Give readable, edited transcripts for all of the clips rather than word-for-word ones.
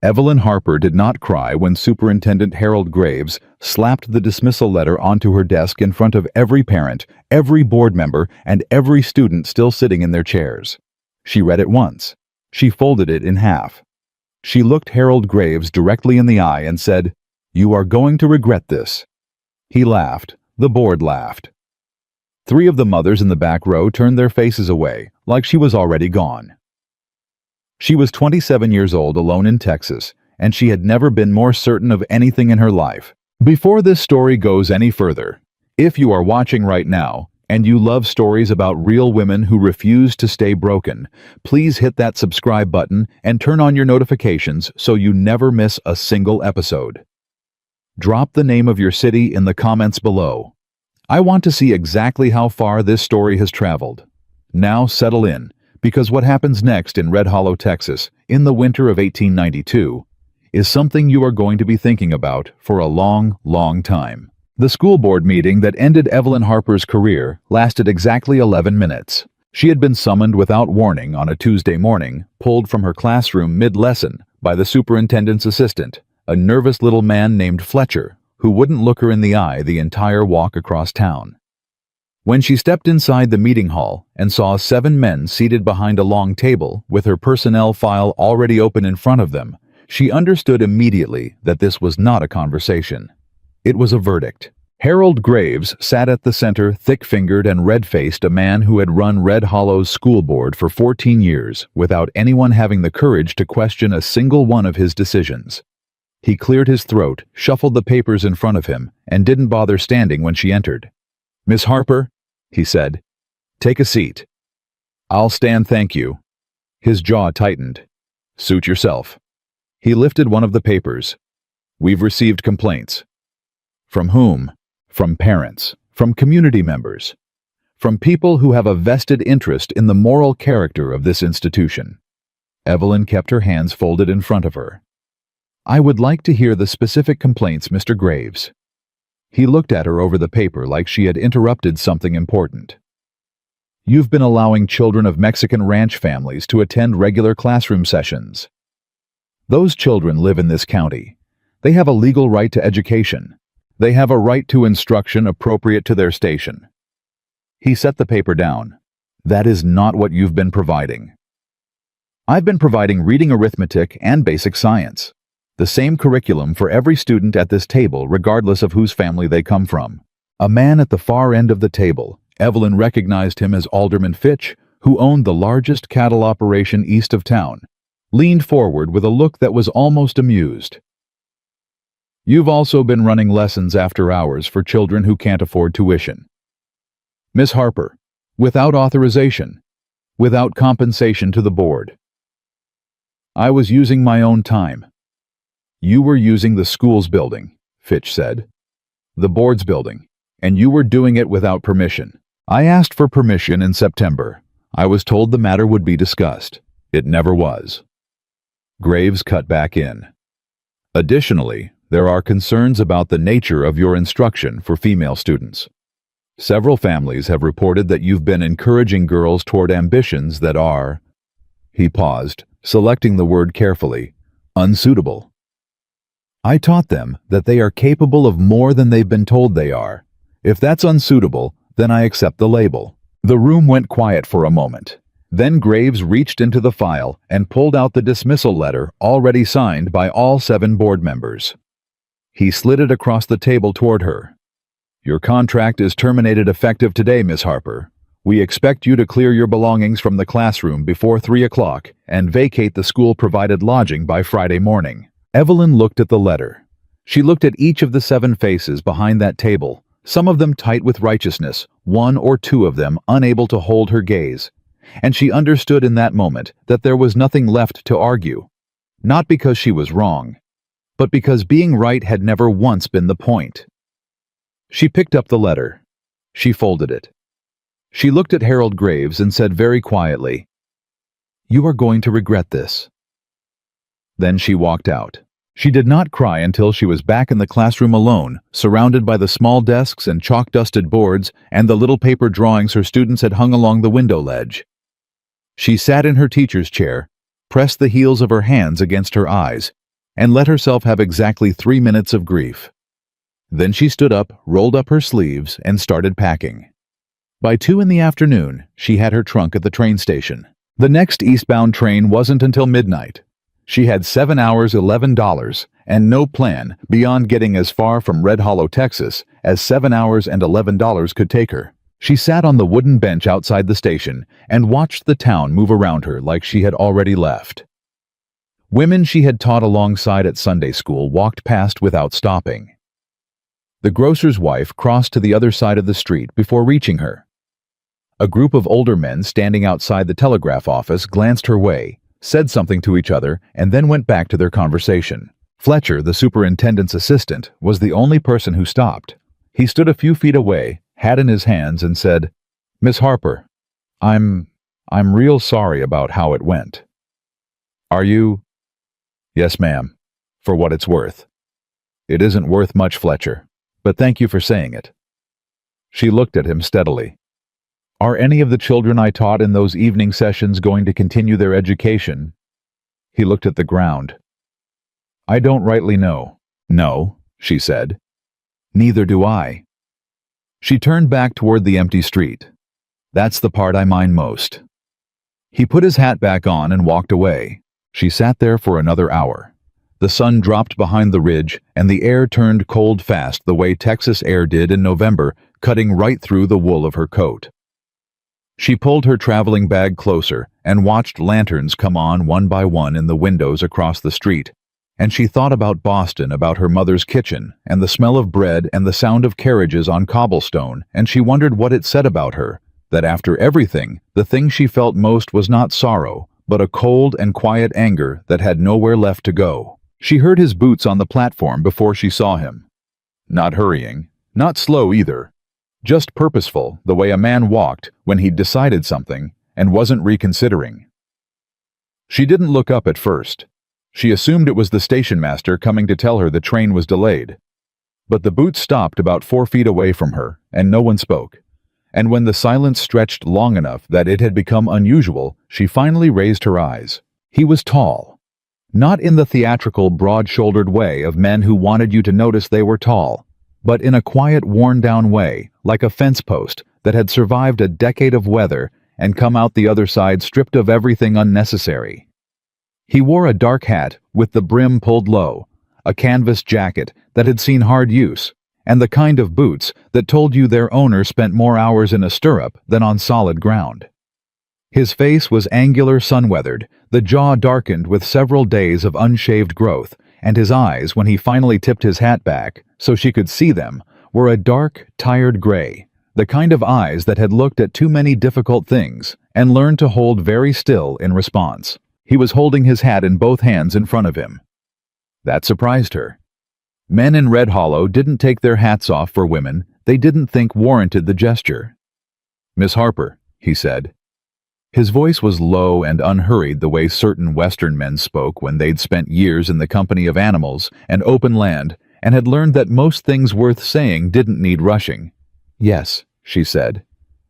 Evelyn Harper did not cry when Superintendent Harold Graves slapped the dismissal letter onto her desk in front of every parent, every board member, and every student still sitting in their chairs. She read it once. She folded it in half. She looked Harold Graves directly in the eye and said, "You are going to regret this." He laughed. The board laughed. 3 of the mothers in the back row turned their faces away, like she was already gone. She was 27 years old, alone in Texas, and she had never been more certain of anything in her life. Before this story goes any further, if you are watching right now, and you love stories about real women who refuse to stay broken, please hit that subscribe button and turn on your notifications so you never miss a single episode. Drop the name of your city in the comments below. I want to see exactly how far this story has traveled. Now settle in, because what happens next in Red Hollow, Texas, in the winter of 1892, is something you are going to be thinking about for a long, long time. The school board meeting that ended Evelyn Harper's career lasted exactly 11 minutes. She had been summoned without warning on a Tuesday morning, pulled from her classroom mid-lesson by the superintendent's assistant, a nervous little man named Fletcher, who wouldn't look her in the eye the entire walk across town. When she stepped inside the meeting hall and saw 7 men seated behind a long table with her personnel file already open in front of them, she understood immediately that this was not a conversation. It was a verdict. Harold Graves sat at the center, thick-fingered and red-faced, a man who had run Red Hollow's school board for 14 years without anyone having the courage to question a single one of his decisions. He cleared his throat, shuffled the papers in front of him, and didn't bother standing when she entered. "Miss Harper," he said, "take a seat." "I'll stand, thank you." His jaw tightened. "Suit yourself." He lifted one of the papers. "We've received complaints." "From whom?" "From parents, from community members, from people who have a vested interest in the moral character of this institution." Evelyn kept her hands folded in front of her. "I would like to hear the specific complaints, Mr. Graves." He looked at her over the paper like she had interrupted something important. "You've been allowing children of Mexican ranch families to attend regular classroom sessions. Those children live in this county. They have a legal right to education. They have a right to instruction appropriate to their station." He set the paper down. "That is not what you've been providing. I've been providing reading, arithmetic, and basic science. The same curriculum for every student at this table, regardless of whose family they come from." A man at the far end of the table, Evelyn recognized him as Alderman Fitch, who owned the largest cattle operation east of town, leaned forward with a look that was almost amused. "You've also been running lessons after hours for children who can't afford tuition. Miss Harper, without authorization, without compensation to the board." "I was using my own time." "You were using the school's building," Fitch said. "The board's building, and you were doing it without permission. I asked for permission in September. I was told the matter would be discussed. It never was." Graves cut back in. "Additionally, there are concerns about the nature of your instruction for female students. Several families have reported that you've been encouraging girls toward ambitions that are," he paused, selecting the word carefully, "unsuitable. I taught them that they are capable of more than they've been told they are. If that's unsuitable, then I accept the label." The room went quiet for a moment. Then Graves reached into the file and pulled out the dismissal letter already signed by all 7 board members. He slid it across the table toward her. "Your contract is terminated effective today, Miss Harper. We expect you to clear your belongings from the classroom before 3 o'clock and vacate the school-provided lodging by Friday morning." Evelyn looked at the letter. She looked at each of the 7 faces behind that table, some of them tight with righteousness, 1 or 2 of them unable to hold her gaze, and she understood in that moment that there was nothing left to argue, not because she was wrong, but because being right had never once been the point. She picked up the letter. She folded it. She looked at Harold Graves and said very quietly, "You are going to regret this." Then she walked out. She did not cry until she was back in the classroom alone, surrounded by the small desks and chalk-dusted boards and the little paper drawings her students had hung along the window ledge. She sat in her teacher's chair, pressed the heels of her hands against her eyes, and let herself have exactly 3 minutes of grief. Then she stood up, rolled up her sleeves, and started packing. By 2 in the afternoon, she had her trunk at the train station. The next eastbound train wasn't until midnight. She had 7 hours, $11, and no plan beyond getting as far from Red Hollow, Texas, as 7 hours and $11 could take her. She sat on the wooden bench outside the station and watched the town move around her like she had already left. Women she had taught alongside at Sunday school walked past without stopping. The grocer's wife crossed to the other side of the street before reaching her. A group of older men standing outside the telegraph office glanced her way, said something to each other, and then went back to their conversation. Fletcher, the superintendent's assistant, was the only person who stopped. He stood a few feet away, hat in his hands, and said, "Miss Harper, I'm real sorry about how it went." "Are you?" "Yes, ma'am, for what it's worth." "It isn't worth much, Fletcher, but thank you for saying it." She looked at him steadily. "Are any of the children I taught in those evening sessions going to continue their education?" He looked at the ground. "I don't rightly know." "No," she said. "Neither do I." She turned back toward the empty street. "That's the part I mind most." He put his hat back on and walked away. She sat there for another hour. The sun dropped behind the ridge, and the air turned cold fast the way Texas air did in November, cutting right through the wool of her coat. She pulled her traveling bag closer and watched lanterns come on one by one in the windows across the street, and she thought about Boston, about her mother's kitchen, and the smell of bread and the sound of carriages on cobblestone, and she wondered what it said about her, that after everything, the thing she felt most was not sorrow, but a cold and quiet anger that had nowhere left to go. She heard his boots on the platform before she saw him. Not hurrying, not slow either. Just purposeful, the way a man walked when he'd decided something and wasn't reconsidering. She didn't look up at first. She assumed it was the station master coming to tell her the train was delayed. But the boots stopped about 4 feet away from her, and no one spoke. And when the silence stretched long enough that it had become unusual, she finally raised her eyes. He was tall. Not in the theatrical, broad-shouldered way of men who wanted you to notice they were tall, but in a quiet, worn-down way, like a fence post that had survived a decade of weather and come out the other side stripped of everything unnecessary. He wore a dark hat with the brim pulled low, a canvas jacket that had seen hard use, and the kind of boots that told you their owner spent more hours in a stirrup than on solid ground. His face was angular, sun-weathered, the jaw darkened with several days of unshaved growth, and his eyes, when he finally tipped his hat back so she could see them, were a dark, tired gray, the kind of eyes that had looked at too many difficult things and learned to hold very still in response. He was holding his hat in both hands in front of him. That surprised her. Men in Red Hollow didn't take their hats off for women they didn't think warranted the gesture. "Miss Harper," he said. His voice was low and unhurried the way certain Western men spoke when they'd spent years in the company of animals and open land and had learned that most things worth saying didn't need rushing. "Yes," she said.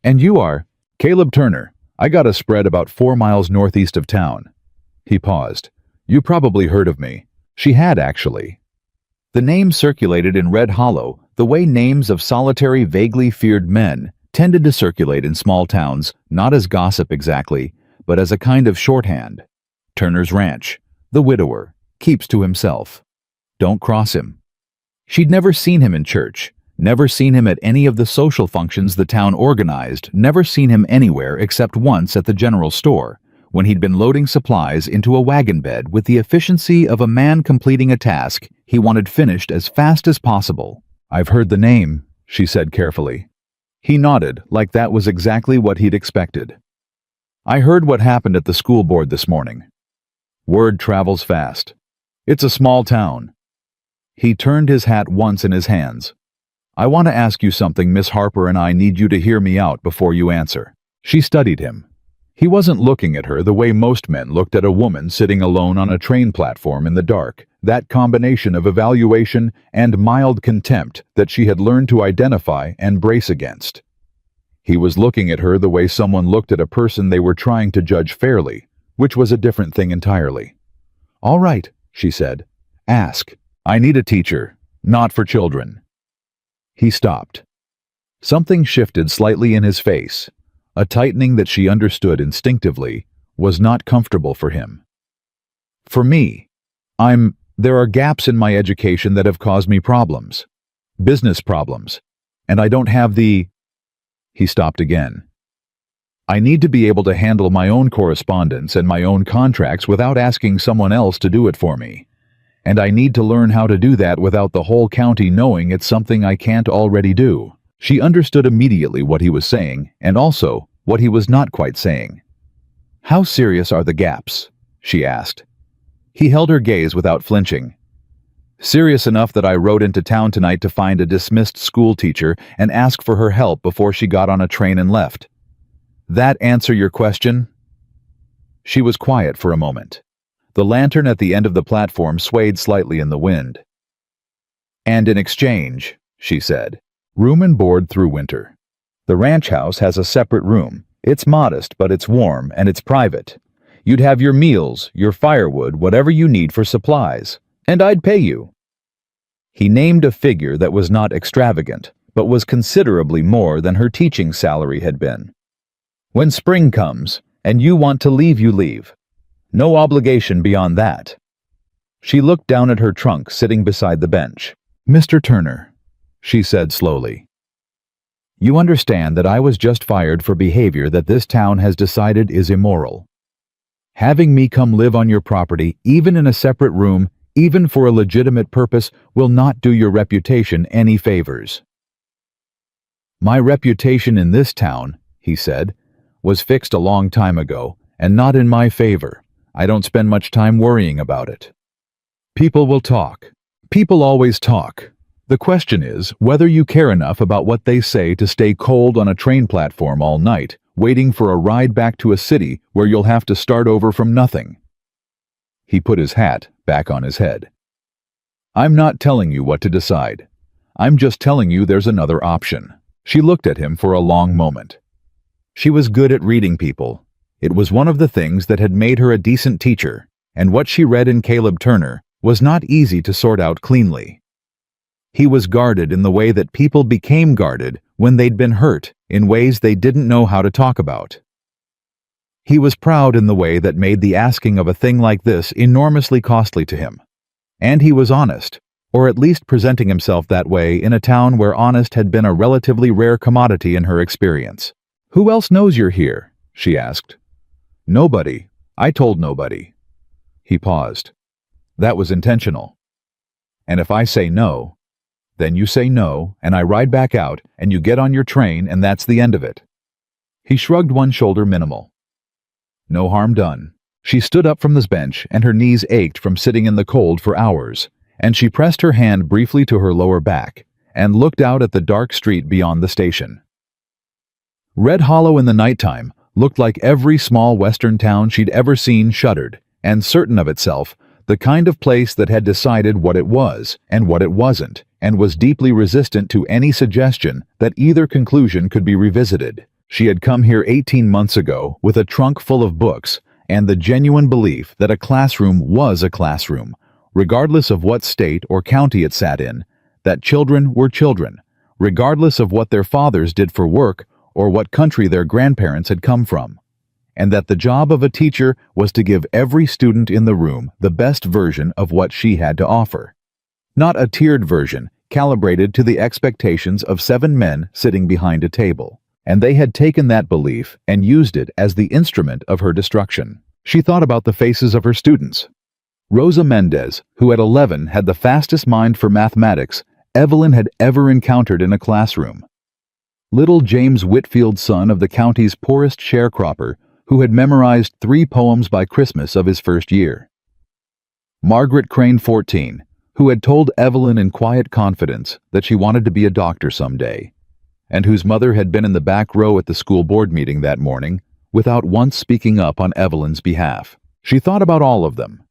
"And you are?" "Caleb Turner. I got a spread about 4 miles northeast of town." He paused. "You probably heard of me." She had, actually. The name circulated in Red Hollow the way names of solitary, vaguely feared men tended to circulate in small towns, not as gossip exactly, but as a kind of shorthand. Turner's Ranch. The widower. Keeps to himself. Don't cross him. She'd never seen him in church, never seen him at any of the social functions the town organized, never seen him anywhere except once at the general store, when he'd been loading supplies into a wagon bed with the efficiency of a man completing a task he wanted finished as fast as possible. "I've heard the name," she said carefully. He nodded, like that was exactly what he'd expected. "I heard what happened at the school board this morning." Word travels fast. "It's a small town." He turned his hat once in his hands. "I want to ask you something, Miss Harper, and I need you to hear me out before you answer." She studied him. He wasn't looking at her the way most men looked at a woman sitting alone on a train platform in the dark, that combination of evaluation and mild contempt that she had learned to identify and brace against. He was looking at her the way someone looked at a person they were trying to judge fairly, which was a different thing entirely. "All right," she said, Ask. I need a teacher, not for children." He stopped. Something shifted slightly in his face. A tightening that she understood instinctively was not comfortable for him. "For me, there are gaps in my education that have caused me problems. Business problems. And I don't have the—" He stopped again. "I need to be able to handle my own correspondence and my own contracts without asking someone else to do it for me. And I need to learn how to do that without the whole county knowing it's something I can't already do." She understood immediately what he was saying, and also what he was not quite saying. "How serious are the gaps?" she asked. He held her gaze without flinching. "Serious enough that I rode into town tonight to find a dismissed school teacher and ask for her help before she got on a train and left. That answer your question?" She was quiet for a moment. The lantern at the end of the platform swayed slightly in the wind. "And in exchange," she said, "room and board through winter. The ranch house has a separate room. It's modest, but it's warm, and it's private. You'd have your meals, your firewood, whatever you need for supplies, and I'd pay you." He named a figure that was not extravagant, but was considerably more than her teaching salary had been. "When spring comes, and you want to leave, you leave. No obligation beyond that." She looked down at her trunk sitting beside the bench. "Mr. Turner," she said slowly, "you understand that I was just fired for behavior that this town has decided is immoral. Having me come live on your property, even in a separate room, even for a legitimate purpose, will not do your reputation any favors." "My reputation in this town," he said, "was fixed a long time ago, and not in my favor. I don't spend much time worrying about it. People will talk. People always talk. The question is whether you care enough about what they say to stay cold on a train platform all night, waiting for a ride back to a city where you'll have to start over from nothing." He put his hat back on his head. "I'm not telling you what to decide. I'm just telling you there's another option." She looked at him for a long moment. She was good at reading people. It was one of the things that had made her a decent teacher, and what she read in Caleb Turner was not easy to sort out cleanly. He was guarded in the way that people became guarded when they'd been hurt in ways they didn't know how to talk about. He was proud in the way that made the asking of a thing like this enormously costly to him. And he was honest, or at least presenting himself that way in a town where honest had been a relatively rare commodity in her experience. "Who else knows you're here?" she asked. "Nobody. I told nobody." He paused. "That was intentional. And if I say no, then you say no, and I ride back out, and you get on your train, and that's the end of it." He shrugged one shoulder minimal. "No harm done." She stood up from this bench, and her knees ached from sitting in the cold for hours, and she pressed her hand briefly to her lower back, and looked out at the dark street beyond the station. Red Hollow in the nighttime looked like every small western town she'd ever seen shuddered, and certain of itself, the kind of place that had decided what it was and what it wasn't, and was deeply resistant to any suggestion that either conclusion could be revisited. She had come here 18 months ago with a trunk full of books and the genuine belief that a classroom was a classroom, regardless of what state or county it sat in, that children were children, regardless of what their fathers did for work or what country their grandparents had come from, and that the job of a teacher was to give every student in the room the best version of what she had to offer. Not a tiered version calibrated to the expectations of 7 men sitting behind a table. And they had taken that belief and used it as the instrument of her destruction. She thought about the faces of her students. Rosa Mendez, who at 11 had the fastest mind for mathematics Evelyn had ever encountered in a classroom. Little James Whitfield's son of the county's poorest sharecropper, who had memorized 3 poems by Christmas of his first year. Margaret Crane, 14, who had told Evelyn in quiet confidence that she wanted to be a doctor someday, and whose mother had been in the back row at the school board meeting that morning without once speaking up on Evelyn's behalf. She thought about all of them.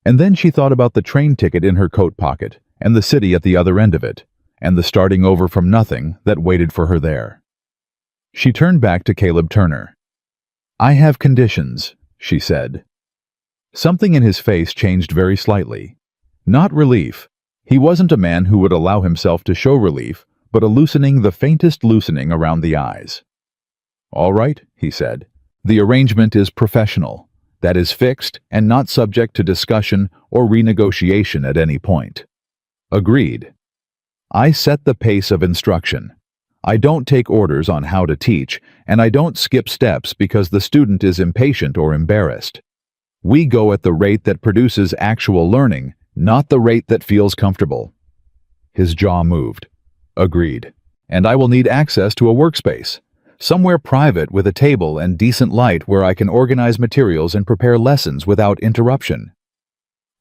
And then she thought about the train ticket in her coat pocket, and the city at the other end of it, and the starting over from nothing that waited for her there. She turned back to Caleb Turner. "I have conditions," she said. Something in his face changed very slightly. Not relief. He wasn't a man who would allow himself to show relief, but a loosening, the faintest loosening around the eyes. "All right," he said. "The arrangement is professional. That is fixed and not subject to discussion or renegotiation at any point." Agreed. I set the pace of instruction. I don't take orders on how to teach, and I don't skip steps because the student is impatient or embarrassed. We go at the rate that produces actual learning, not the rate that feels comfortable. His jaw moved. Agreed. And I will need access to a workspace. Somewhere private with a table and decent light where I can organize materials and prepare lessons without interruption.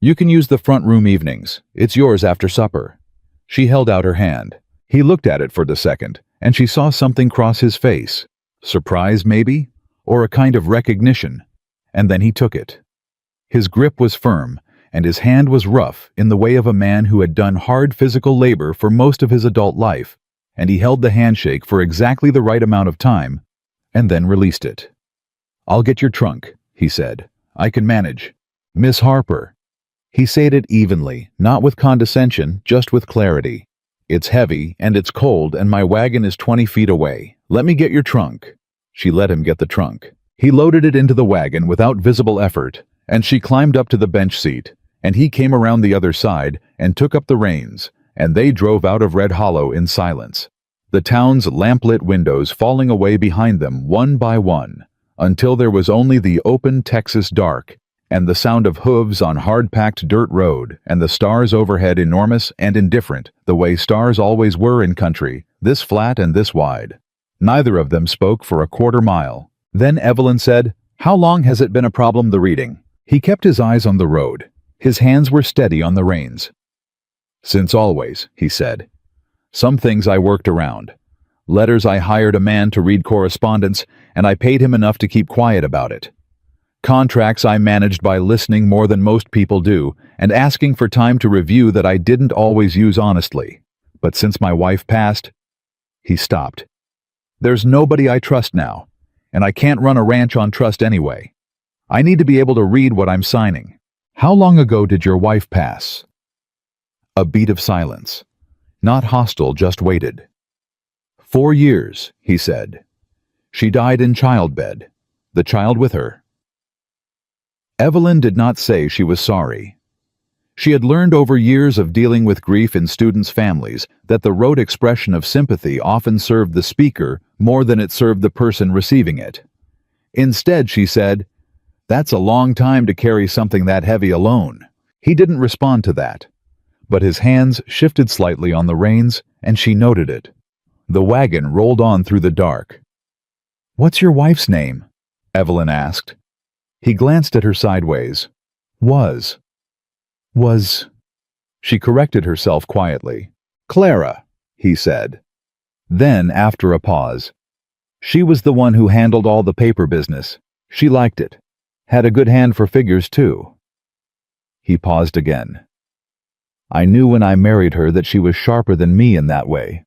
You can use the front room evenings. It's yours after supper. She held out her hand. He looked at it for a second, and she saw something cross his face. Surprise, maybe? Or a kind of recognition. And then he took it. His grip was firm, and his hand was rough in the way of a man who had done hard physical labor for most of his adult life, and he held the handshake for exactly the right amount of time, and then released it. "I'll get your trunk," he said. "I can manage. Miss Harper." He said it evenly, not with condescension, just with clarity. "It's heavy, and it's cold, and my wagon is 20 feet away. Let me get your trunk." She let him get the trunk. He loaded it into the wagon without visible effort, and she climbed up to the bench seat, and he came around the other side and took up the reins, and they drove out of Red Hollow in silence, the town's lamplit windows falling away behind them one by one, until there was only the open Texas dark, and the sound of hooves on hard-packed dirt road, and the stars overhead enormous and indifferent, the way stars always were in country, this flat and this wide. Neither of them spoke for a quarter mile. Then Evelyn said, "How long has it been a problem, the reading?" He kept his eyes on the road. His hands were steady on the reins. "Since always," he said. "Some things I worked around. Letters I hired a man to read correspondence, and I paid him enough to keep quiet about it. Contracts I managed by listening more than most people do, and asking for time to review that I didn't always use honestly. But since my wife passed..." He stopped. "There's nobody I trust now, and I can't run a ranch on trust anyway. I need to be able to read what I'm signing. How long ago did your wife pass?" A beat of silence. Not hostile, just waited. 4 years, he said. She died in childbed. The child with her. Evelyn did not say she was sorry. She had learned over years of dealing with grief in students' families that the rote expression of sympathy often served the speaker more than it served the person receiving it. Instead, she said, "That's a long time to carry something that heavy alone." He didn't respond to that, but his hands shifted slightly on the reins, and she noted it. The wagon rolled on through the dark. "What's your wife's name?" Evelyn asked. He glanced at her sideways. Was. She corrected herself quietly. "Clara," he said. Then, after a pause, "She was the one who handled all the paper business. She liked it. Had a good hand for figures, too." He paused again. "I knew when I married her that she was sharper than me in that way.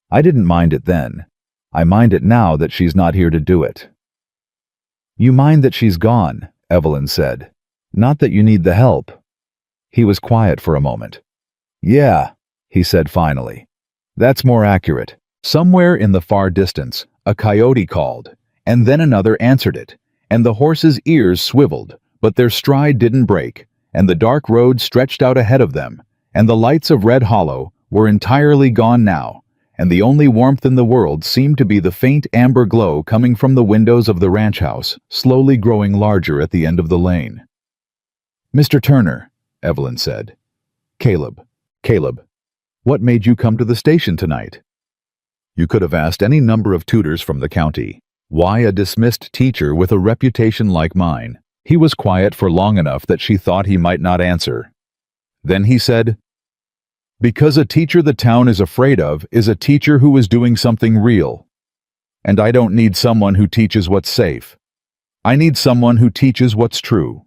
I didn't mind it then. I mind it now that she's not here to do it." "You mind that she's gone," Evelyn said. "Not that you need the help." He was quiet for a moment. "Yeah," he said finally. "That's more accurate." Somewhere in the far distance, a coyote called, and then another answered it, and the horses' ears swiveled, but their stride didn't break, and the dark road stretched out ahead of them, and the lights of Red Hollow were entirely gone now, and the only warmth in the world seemed to be the faint amber glow coming from the windows of the ranch house, slowly growing larger at the end of the lane. "Mr. Turner," Evelyn said. Caleb, what made you come to the station tonight?" You could have asked any number of tutors from the county. Why a dismissed teacher with a reputation like mine? He was quiet for long enough that she thought he might not answer. Then he said, "Because a teacher the town is afraid of is a teacher who is doing something real. And I don't need someone who teaches what's safe. I need someone who teaches what's true."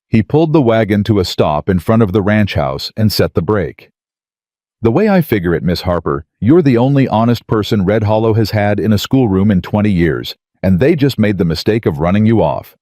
He pulled the wagon to a stop in front of the ranch house and set the brake. "The way I figure it, Miss Harper, you're the only honest person Red Hollow has had in a schoolroom in 20 years, and they just made the mistake of running you off.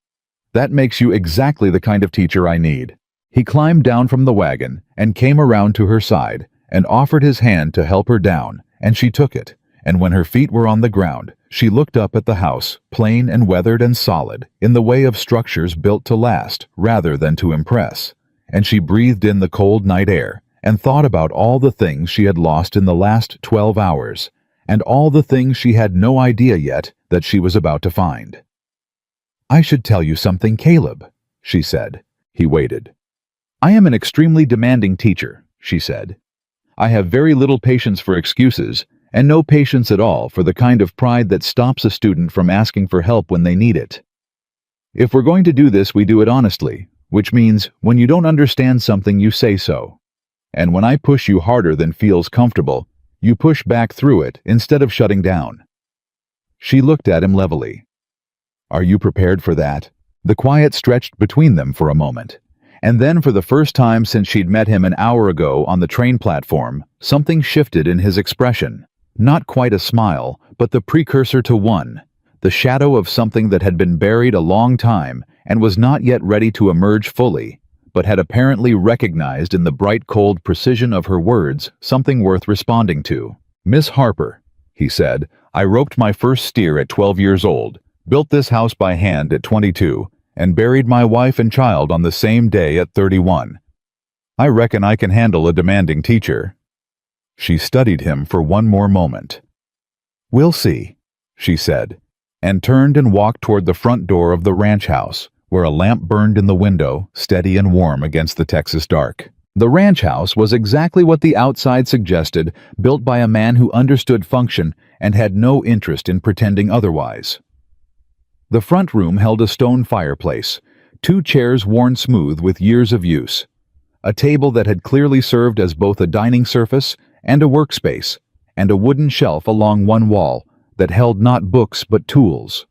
That makes you exactly the kind of teacher I need." He climbed down from the wagon and came around to her side and offered his hand to help her down, and she took it. And when her feet were on the ground, she looked up at the house, plain and weathered and solid, in the way of structures built to last rather than to impress. And she breathed in the cold night air and thought about all the things she had lost in the last 12 hours, and all the things she had no idea yet that she was about to find. "I should tell you something, Caleb," she said. He waited. "I am an extremely demanding teacher," she said. "I have very little patience for excuses, and no patience at all for the kind of pride that stops a student from asking for help when they need it. If we're going to do this, we do it honestly, which means when you don't understand something, you say so. And when I push you harder than feels comfortable, you push back through it instead of shutting down." She looked at him levelly. "Are you prepared for that?" The quiet stretched between them for a moment, and then for the first time since she'd met him an hour ago on the train platform, something shifted in his expression. Not quite a smile, but the precursor to one, the shadow of something that had been buried a long time and was not yet ready to emerge fully, but had apparently recognized in the bright cold precision of her words something worth responding to. "Miss Harper," he said, "I roped my first steer at 12 years old, built this house by hand at 22, and buried my wife and child on the same day at 31. I reckon I can handle a demanding teacher." She studied him for one more moment. "We'll see," she said, and turned and walked toward the front door of the ranch house, where a lamp burned in the window, steady and warm against the Texas dark. The ranch house was exactly what the outside suggested, built by a man who understood function and had no interest in pretending otherwise. The front room held a stone fireplace, 2 chairs worn smooth with years of use, a table that had clearly served as both a dining surface and a workspace, and a wooden shelf along one wall that held not books but tools,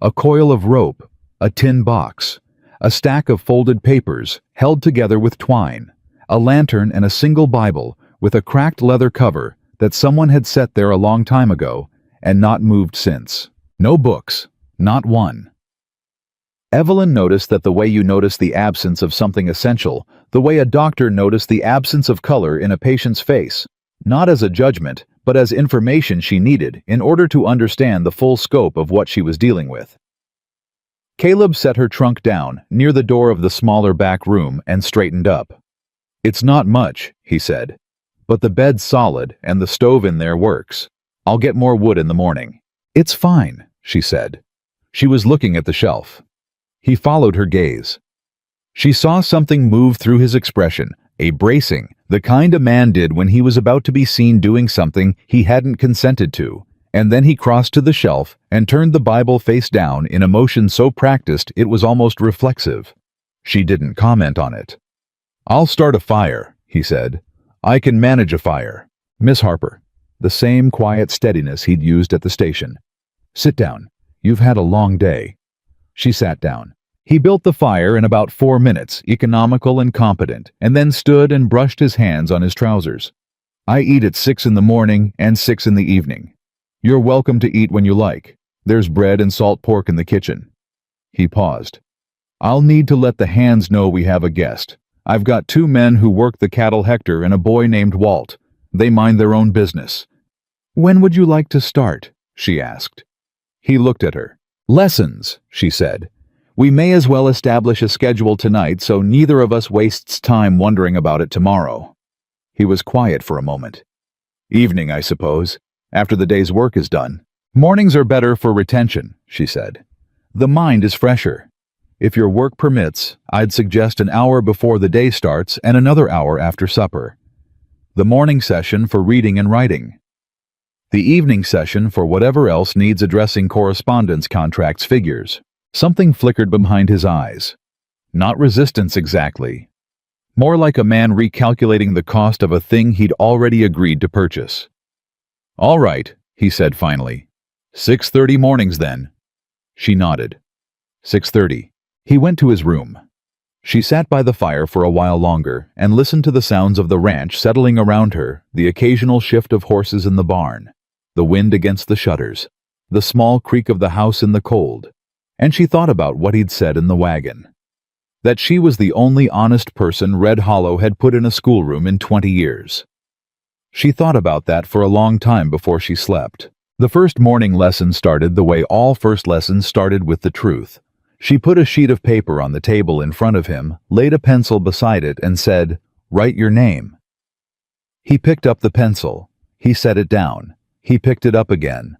a coil of rope, a tin box, a stack of folded papers held together with twine, a lantern, and a single Bible with a cracked leather cover that someone had set there a long time ago and not moved since. No books, not one. Evelyn noticed that the way you notice the absence of something essential, the way a doctor noticed the absence of color in a patient's face, not as a judgment, but as information she needed in order to understand the full scope of what she was dealing with. Caleb set her trunk down near the door of the smaller back room and straightened up. "It's not much," he said, "but the bed's solid and the stove in there works. I'll get more wood in the morning." "It's fine," she said. She was looking at the shelf. He followed her gaze. She saw something move through his expression, a bracing, the kind a man did when he was about to be seen doing something he hadn't consented to, and then he crossed to the shelf and turned the Bible face down in a motion so practiced it was almost reflexive. She didn't comment on it. "I'll start a fire," he said. "I can manage a fire. Miss Harper." The same quiet steadiness he'd used at the station. "Sit down. You've had a long day." She sat down. He built the fire in about 4 minutes, economical and competent, and then stood and brushed his hands on his trousers. "I eat at 6 in the morning and 6 in the evening. You're welcome to eat when you like. There's bread and salt pork in the kitchen." He paused. "I'll need to let the hands know we have a guest. I've got 2 men who work the cattle Hector and a boy named Walt. They mind their own business." "When would you like to start?" she asked. He looked at her. "Lessons," she said. "We may as well establish a schedule tonight so neither of us wastes time wondering about it tomorrow." He was quiet for a moment. "Evening, I suppose, after the day's work is done." "Mornings are better for retention," she said. "The mind is fresher. If your work permits, I'd suggest an hour before the day starts and another hour after supper. The morning session for reading and writing. The evening session for whatever else needs addressing: correspondence, contracts, figures." Something flickered behind his eyes. Not resistance exactly. More like a man recalculating the cost of a thing he'd already agreed to purchase. "All right," he said finally. 6:30 mornings then." She nodded. 6:30. He went to his room. She sat by the fire for a while longer and listened to the sounds of the ranch settling around her, the occasional shift of horses in the barn, the wind against the shutters, the small creak of the house in the cold, and she thought about what he'd said in the wagon. that she was the only honest person Red Hollow had put in a schoolroom in 20 years. She thought about that for a long time before she slept. The first morning lesson started the way all first lessons started, with the truth. She put a sheet of paper on the table in front of him, laid a pencil beside it, and said, "Write your name." He picked up the pencil. He set it down. He picked it up again.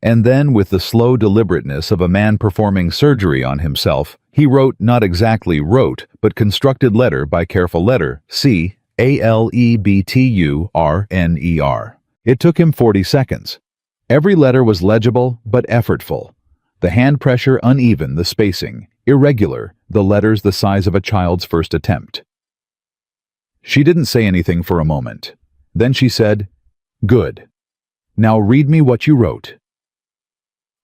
And then, with the slow deliberateness of a man performing surgery on himself, he wrote, not exactly wrote, but constructed letter by careful letter, C-A-L-E-B-T-U-R-N-E-R. It took him 40 seconds. Every letter was legible but effortful. The hand pressure uneven, the spacing irregular, the letters the size of a child's first attempt. She didn't say anything for a moment. Then she said, "Good. Now read me what you wrote."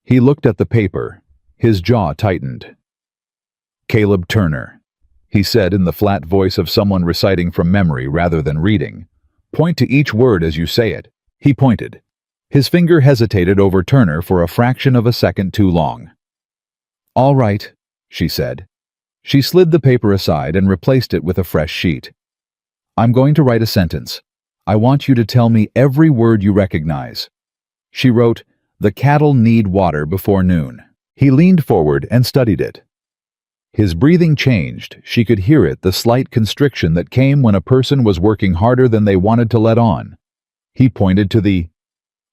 He looked at the paper. His jaw tightened. "Caleb Turner," he said in the flat voice of someone reciting from memory rather than reading. "Point to each word as you say it." He pointed. His finger hesitated over Turner for a fraction of a second too long. "All right," she said. She slid the paper aside and replaced it with a fresh sheet. "I'm going to write a sentence. I want you to tell me every word you recognize." She wrote, "The cattle need water before noon." He leaned forward and studied it. His breathing changed. She could hear it, the slight constriction that came when a person was working harder than they wanted to let on. He pointed to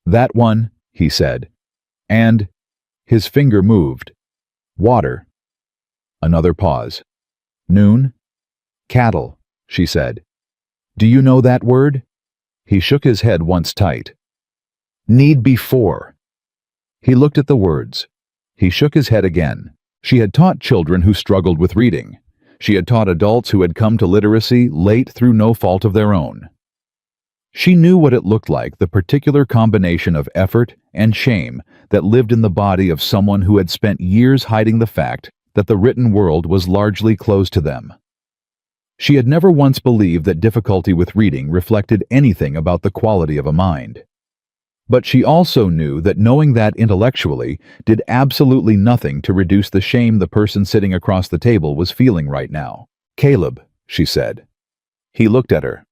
"That one," he said. And his finger moved. "Water." Another pause. "Noon?" "Cattle," she said. "Do you know that word?" He shook his head once tight. "Need before." He looked at the words. He shook his head again. She had taught children who struggled with reading. She had taught adults who had come to literacy late through no fault of their own. She knew what it looked like, the particular combination of effort and shame that lived in the body of someone who had spent years hiding the fact that the written world was largely closed to them. She had never once believed that difficulty with reading reflected anything about the quality of a mind. But she also knew that knowing that intellectually did absolutely nothing to reduce the shame the person sitting across the table was feeling right now. "Caleb," she said. He looked at her.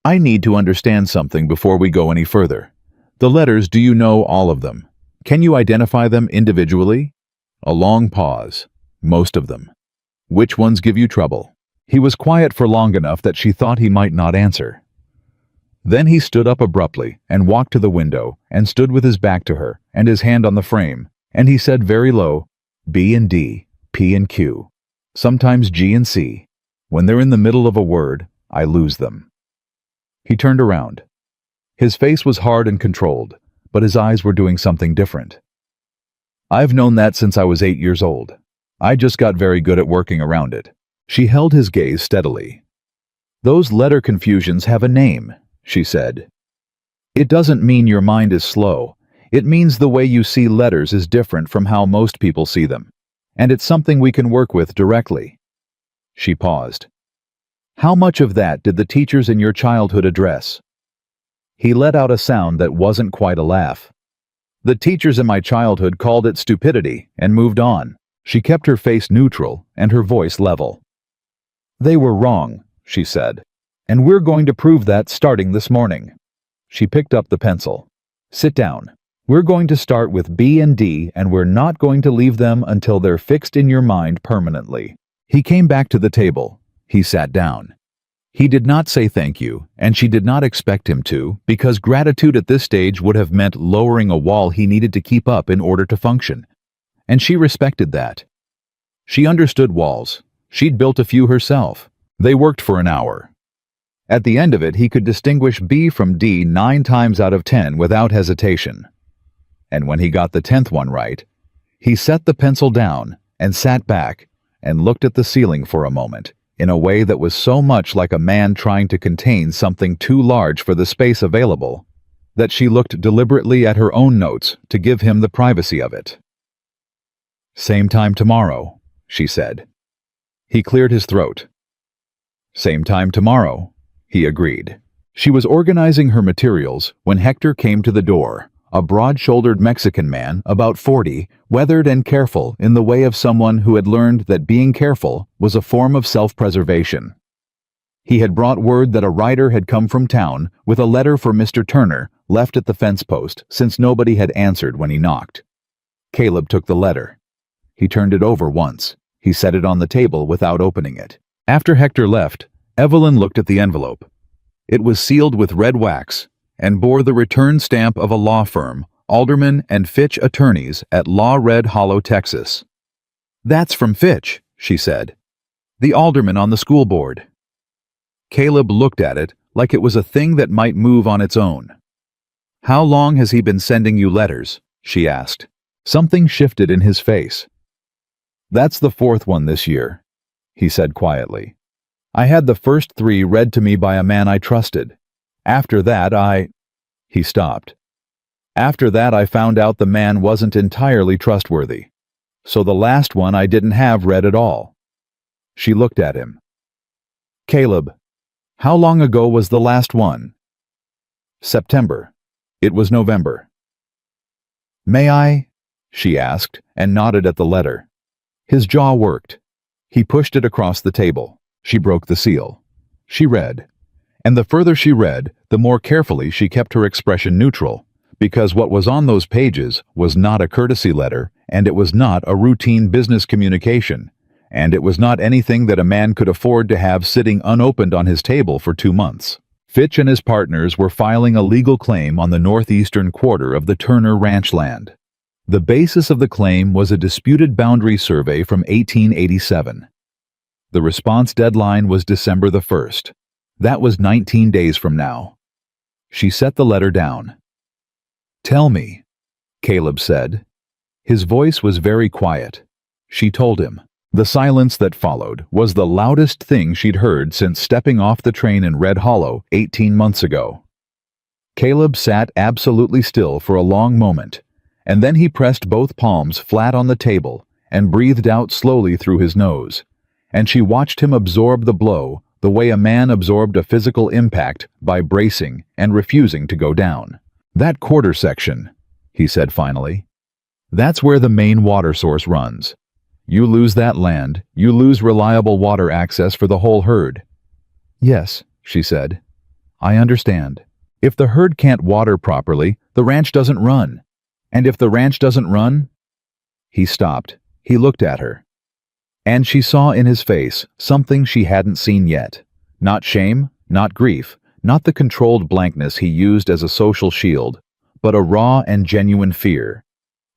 "I need to understand something before we go any further. The letters, do you know all of them? Can you identify them individually?" A long pause. "Most of them." "Which ones give you trouble?" He was quiet for long enough that she thought he might not answer. Then he stood up abruptly and walked to the window and stood with his back to her and his hand on the frame, and he said very low, "B and D, P and Q, sometimes G and C. When they're in the middle of a word, I lose them." He turned around. His face was hard and controlled, but his eyes were doing something different. "I've known that since I was 8 years old. I just got very good at working around it." She held his gaze steadily. "Those letter confusions have a name," she said. "It doesn't mean your mind is slow. It means the way you see letters is different from how most people see them. And it's something we can work with directly." She paused. "How much of that did the teachers in your childhood address?" He let out a sound that wasn't quite a laugh. "The teachers in my childhood called it stupidity and moved on." She kept her face neutral and her voice level. "They were wrong," she said. "And we're going to prove that starting this morning." She picked up the pencil. "Sit down. We're going to start with B and D, and we're not going to leave them until they're fixed in your mind permanently." He came back to the table. He sat down. He did not say thank you, and she did not expect him to, because gratitude at this stage would have meant lowering a wall he needed to keep up in order to function. And she respected that. She understood walls. She'd built a few herself. They worked for an hour. At the end of it, he could distinguish B from D 9 times out of 10 without hesitation. And when he got the 10th one right, he set the pencil down and sat back and looked at the ceiling for a moment, in a way that was so much like a man trying to contain something too large for the space available, that she looked deliberately at her own notes to give him the privacy of it. "Same time tomorrow," she said. He cleared his throat. "Same time tomorrow," he agreed. She was organizing her materials when Hector came to the door, a broad-shouldered Mexican man, about 40, weathered and careful in the way of someone who had learned that being careful was a form of self-preservation. He had brought word that a rider had come from town with a letter for Mr. Turner left at the fence post since nobody had answered when he knocked. Caleb took the letter. He turned it over once. He set it on the table without opening it. After Hector left, Evelyn looked at the envelope. It was sealed with red wax and bore the return stamp of a law firm, Alderman and Fitch Attorneys at Law Red Hollow, Texas. "That's from Fitch," she said. "The alderman on the school board." Caleb looked at it like it was a thing that might move on its own. "How long has he been sending you letters?" she asked. Something shifted in his face. "That's the fourth one this year," he said quietly. "I had the first 3 read to me by a man I trusted. After that He stopped. "After that I found out the man wasn't entirely trustworthy. So the last one I didn't have read at all." She looked at him. "Caleb, how long ago was the last one?" "September. It was November." "May I?" she asked, and nodded at the letter. His jaw worked. He pushed it across the table. She broke the seal. She read. And the further she read, the more carefully she kept her expression neutral, because what was on those pages was not a courtesy letter, and it was not a routine business communication, and it was not anything that a man could afford to have sitting unopened on his table for 2 months. Fitch and his partners were filing a legal claim on the northeastern quarter of the Turner ranch land. The basis of the claim was a disputed boundary survey from 1887. The response deadline was December the 1st. That was 19 days from now. She set the letter down. "Tell me," Caleb said. His voice was very quiet. She told him. The silence that followed was the loudest thing she'd heard since stepping off the train in Red Hollow 18 months ago. Caleb sat absolutely still for a long moment, and then he pressed both palms flat on the table and breathed out slowly through his nose, and she watched him absorb the blow the way a man absorbed a physical impact by bracing and refusing to go down. "That quarter section," he said finally. "That's where the main water source runs. You lose that land, you lose reliable water access for the whole herd." "Yes," she said. "I understand. If the herd can't water properly, the ranch doesn't run. And if the ranch doesn't run—" He stopped. He looked at her. And she saw in his face something she hadn't seen yet. Not shame, not grief, not the controlled blankness he used as a social shield, but a raw and genuine fear.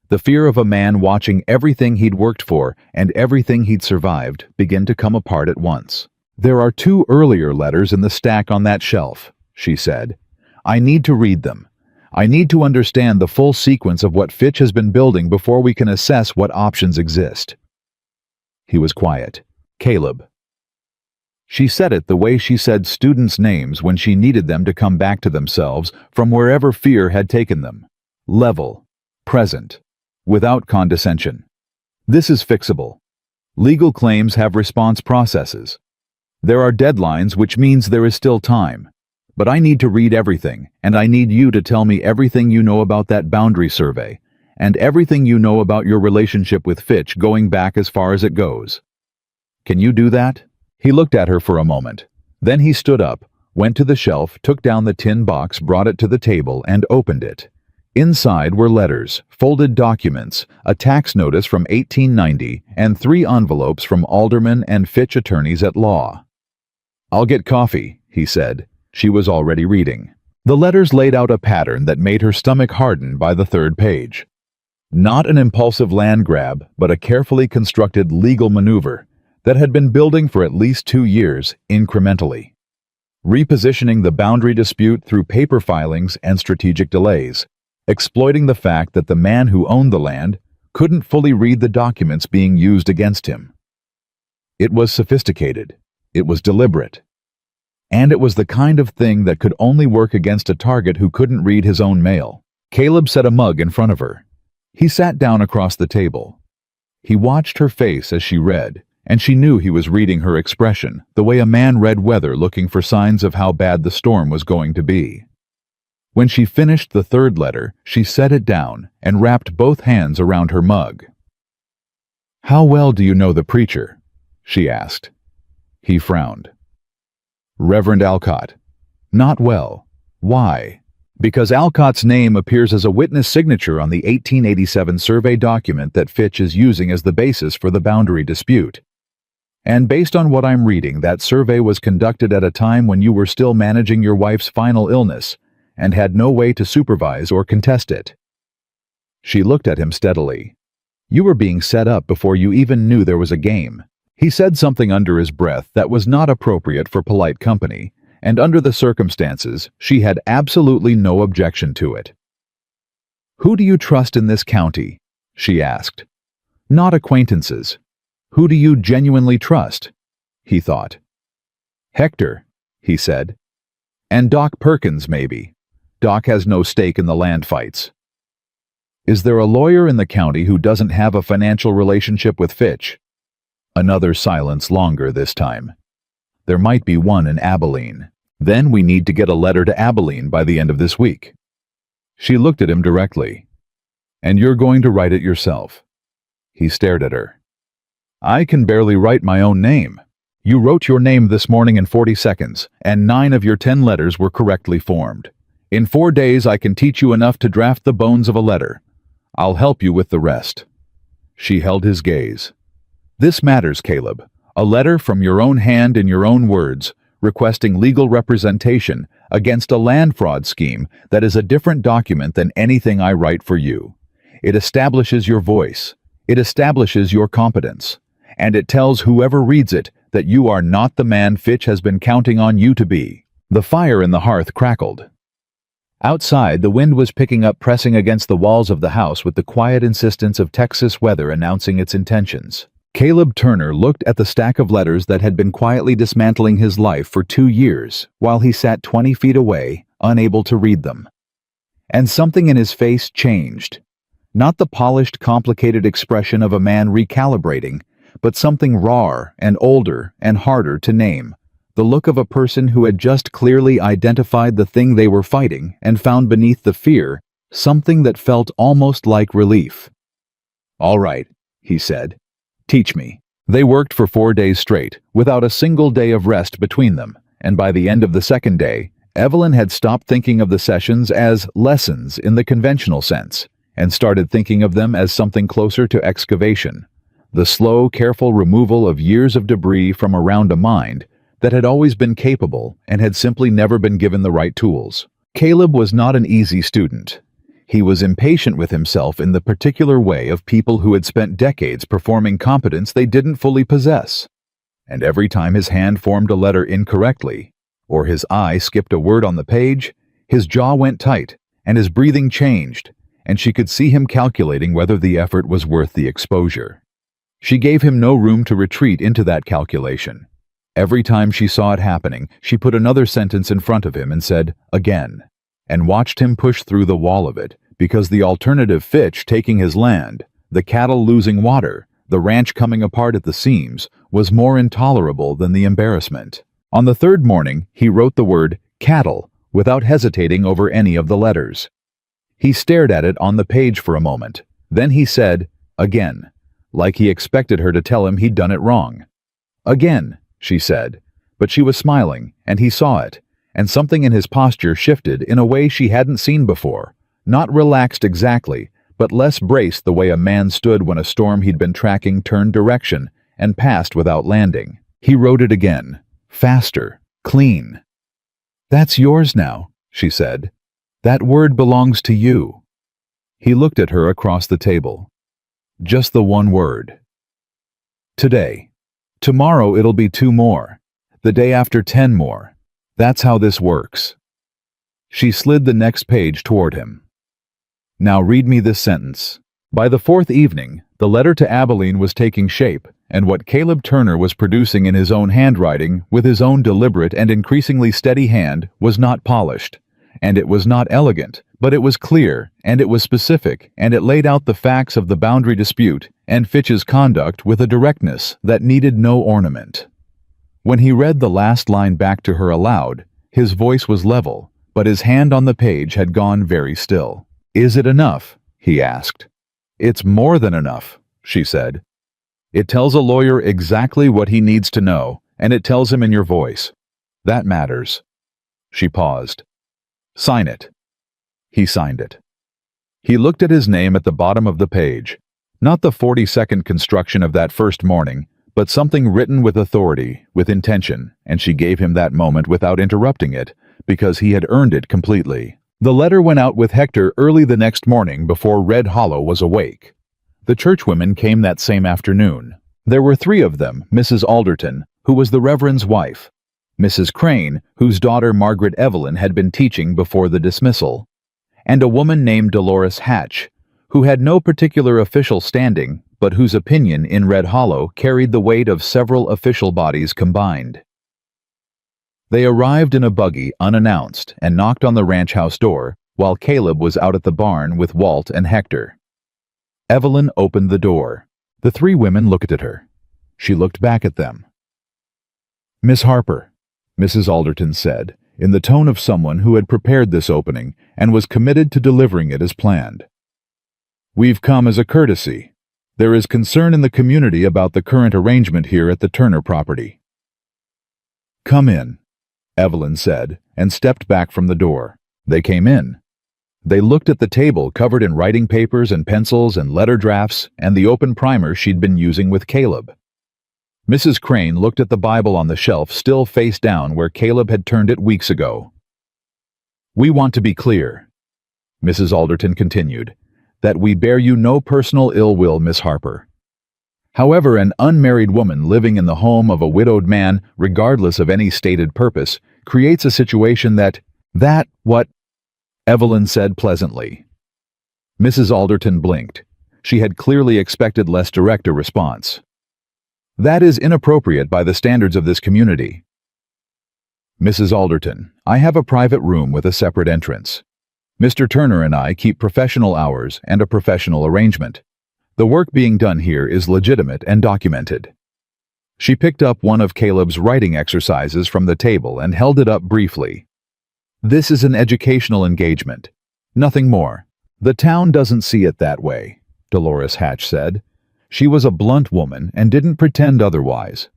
The fear of a man watching everything he'd worked for and everything he'd survived begin to come apart at once. "There are 2 earlier letters in the stack on that shelf," she said. "I need to read them. I need to understand the full sequence of what Fitch has been building before we can assess what options exist." He was quiet. "Caleb." She said it the way she said students' names when she needed them to come back to themselves from wherever fear had taken them. Level. Present. Without condescension. "This is fixable. Legal claims have response processes. There are deadlines, which means there is still time. But I need to read everything, and I need you to tell me everything you know about that boundary survey, and everything you know about your relationship with Fitch going back as far as it goes. Can you do that?" He looked at her for a moment. Then he stood up, went to the shelf, took down the tin box, brought it to the table, and opened it. Inside were letters, folded documents, a tax notice from 1890, and 3 envelopes from Alderman and Fitch Attorneys at Law. "I'll get coffee," he said. She was already reading. The letters laid out a pattern that made her stomach harden by the 3rd page. Not an impulsive land grab, but a carefully constructed legal maneuver that had been building for at least 2 years, incrementally. Repositioning the boundary dispute through paper filings and strategic delays, exploiting the fact that the man who owned the land couldn't fully read the documents being used against him. It was sophisticated. It was deliberate. And it was the kind of thing that could only work against a target who couldn't read his own mail. Caleb set a mug in front of her. He sat down across the table. He watched her face as she read, and she knew he was reading her expression, the way a man read weather looking for signs of how bad the storm was going to be. When she finished the third letter, she set it down and wrapped both hands around her mug. "How well do you know the preacher?" she asked. He frowned. "Reverend Alcott." "Not well. Why?" "Because Alcott's name appears as a witness signature on the 1887 survey document that Fitch is using as the basis for the boundary dispute. And based on what I'm reading, that survey was conducted at a time when you were still managing your wife's final illness and had no way to supervise or contest it." She looked at him steadily. "You were being set up before you even knew there was a game." He said something under his breath that was not appropriate for polite company, and under the circumstances, she had absolutely no objection to it. "Who do you trust in this county?" she asked. "Not acquaintances. Who do you genuinely trust?" he thought. "Hector," he said. "And Doc Perkins, maybe. Doc has no stake in the land fights." "Is there a lawyer in the county who doesn't have a financial relationship with Fitch?" Another silence, longer this time. "There might be one in Abilene. Then we need to get a letter to Abilene by the end of this week." She looked at him directly. "And you're going to write it yourself?" He stared at her. "I can barely write my own name. You wrote your name this morning in 40 seconds, and 9 of your 10 letters were correctly formed. In 4 days I can teach you enough to draft the bones of a letter. I'll help you with the rest." She held his gaze. "This matters, Caleb. A letter from your own hand in your own words, requesting legal representation against a land fraud scheme that is a different document than anything I write for you. It establishes your voice. It establishes your competence. And it tells whoever reads it that you are not the man Fitch has been counting on you to be." The fire in the hearth crackled. Outside, the wind was picking up, pressing against the walls of the house with the quiet insistence of Texas weather announcing its intentions. Caleb Turner looked at the stack of letters that had been quietly dismantling his life for 2 years, while he sat 20 feet away, unable to read them. And something in his face changed. Not the polished, complicated expression of a man recalibrating, but something rawer and older and harder to name. The look of a person who had just clearly identified the thing they were fighting and found beneath the fear something that felt almost like relief. "All right," he said. "Teach me." They worked for 4 days straight, without a single day of rest between them, and by the end of the second day, Evelyn had stopped thinking of the sessions as lessons in the conventional sense, and started thinking of them as something closer to excavation. The slow, careful removal of years of debris from around a mind that had always been capable and had simply never been given the right tools. Caleb was not an easy student. He was impatient with himself in the particular way of people who had spent decades performing competence they didn't fully possess. And every time his hand formed a letter incorrectly, or his eye skipped a word on the page, his jaw went tight and his breathing changed, and she could see him calculating whether the effort was worth the exposure. She gave him no room to retreat into that calculation. Every time she saw it happening, she put another sentence in front of him and said, "Again," and watched him push through the wall of it, because the alternative, Fitch taking his land, the cattle losing water, the ranch coming apart at the seams, was more intolerable than the embarrassment. On the third morning, he wrote the word cattle without hesitating over any of the letters. He stared at it on the page for a moment. Then he said, "Again," like he expected her to tell him he'd done it wrong. "Again," she said, but she was smiling, and he saw it, and something in his posture shifted in a way she hadn't seen before, not relaxed exactly, but less braced, the way a man stood when a storm he'd been tracking turned direction and passed without landing. He wrote it again, faster, clean. "That's yours now," she said. "That word belongs to you." He looked at her across the table. "Just the one word." "Today. Tomorrow it'll be 2 more. The day after 10 more. That's how this works." She slid the next page toward him. "Now read me this sentence." By the 4th evening, the letter to Abilene was taking shape, and what Caleb Turner was producing in his own handwriting, with his own deliberate and increasingly steady hand, was not polished. And it was not elegant, but it was clear, and it was specific, and it laid out the facts of the boundary dispute and Fitch's conduct with a directness that needed no ornament. When he read the last line back to her aloud, his voice was level, but his hand on the page had gone very still. "Is it enough?" he asked. "It's more than enough," she said. "It tells a lawyer exactly what he needs to know, and it tells him in your voice. That matters." She paused. "Sign it." He signed it. He looked at his name at the bottom of the page. Not the 40-second construction of that first morning, but something written with authority, with intention, and she gave him that moment without interrupting it, because he had earned it completely. The letter went out with Hector early the next morning before Red Hollow was awake. The churchwomen came that same afternoon. There were 3 of them: Mrs. Alderton, who was the Reverend's wife; Mrs. Crane, whose daughter Margaret Evelyn had been teaching before the dismissal; and a woman named Dolores Hatch, who had no particular official standing, but whose opinion in Red Hollow carried the weight of several official bodies combined. They arrived in a buggy unannounced and knocked on the ranch house door, while Caleb was out at the barn with Walt and Hector. Evelyn opened the door. The 3 women looked at her. She looked back at them. "Miss Harper," Mrs. Alderton said, in the tone of someone who had prepared this opening and was committed to delivering it as planned. "We've come as a courtesy. There is concern in the community about the current arrangement here at the Turner property." "Come in," Evelyn said, and stepped back from the door. They came in. They looked at the table covered in writing papers and pencils and letter drafts and the open primer she'd been using with Caleb. Mrs. Crane looked at the Bible on the shelf still face down where Caleb had turned it weeks ago. "We want to be clear," Mrs. Alderton continued, "that we bear you no personal ill will, Miss Harper. However, an unmarried woman living in the home of a widowed man, regardless of any stated purpose, creates a situation what?" Evelyn said pleasantly. Mrs. Alderton blinked. She had clearly expected less direct a response. "That is inappropriate by the standards of this community." "Mrs. Alderton, I have a private room with a separate entrance. Mr. Turner and I keep professional hours and a professional arrangement. The work being done here is legitimate and documented." She picked up one of Caleb's writing exercises from the table and held it up briefly. "This is an educational engagement. Nothing more. The town doesn't see it that way," Dolores Hatch said. She was a blunt woman and didn't pretend otherwise.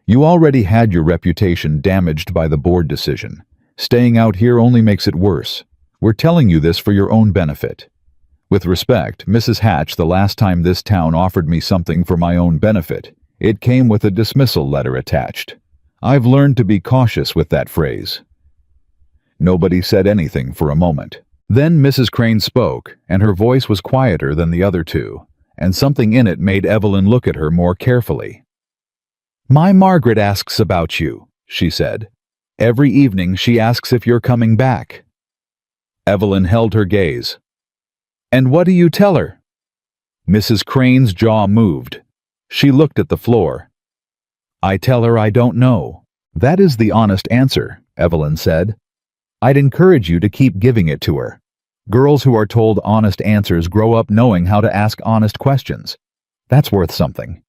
"You already had your reputation damaged by the board decision. Staying out here only makes it worse. We're telling you this for your own benefit. With respect, Mrs. Hatch, the last time this town offered me something for my own benefit, it came with a dismissal letter attached. I've learned to be cautious with that phrase." Nobody said anything for a moment. Then Mrs. Crane spoke, and her voice was quieter than the other 2, and something in it made Evelyn look at her more carefully. "My Margaret asks about you," she said. "Every evening she asks if you're coming back." Evelyn held her gaze. "And what do you tell her?" Mrs. Crane's jaw moved. She looked at the floor. "I tell her I don't know." "That is the honest answer," Evelyn said. "I'd encourage you to keep giving it to her. Girls who are told honest answers grow up knowing how to ask honest questions. That's worth something."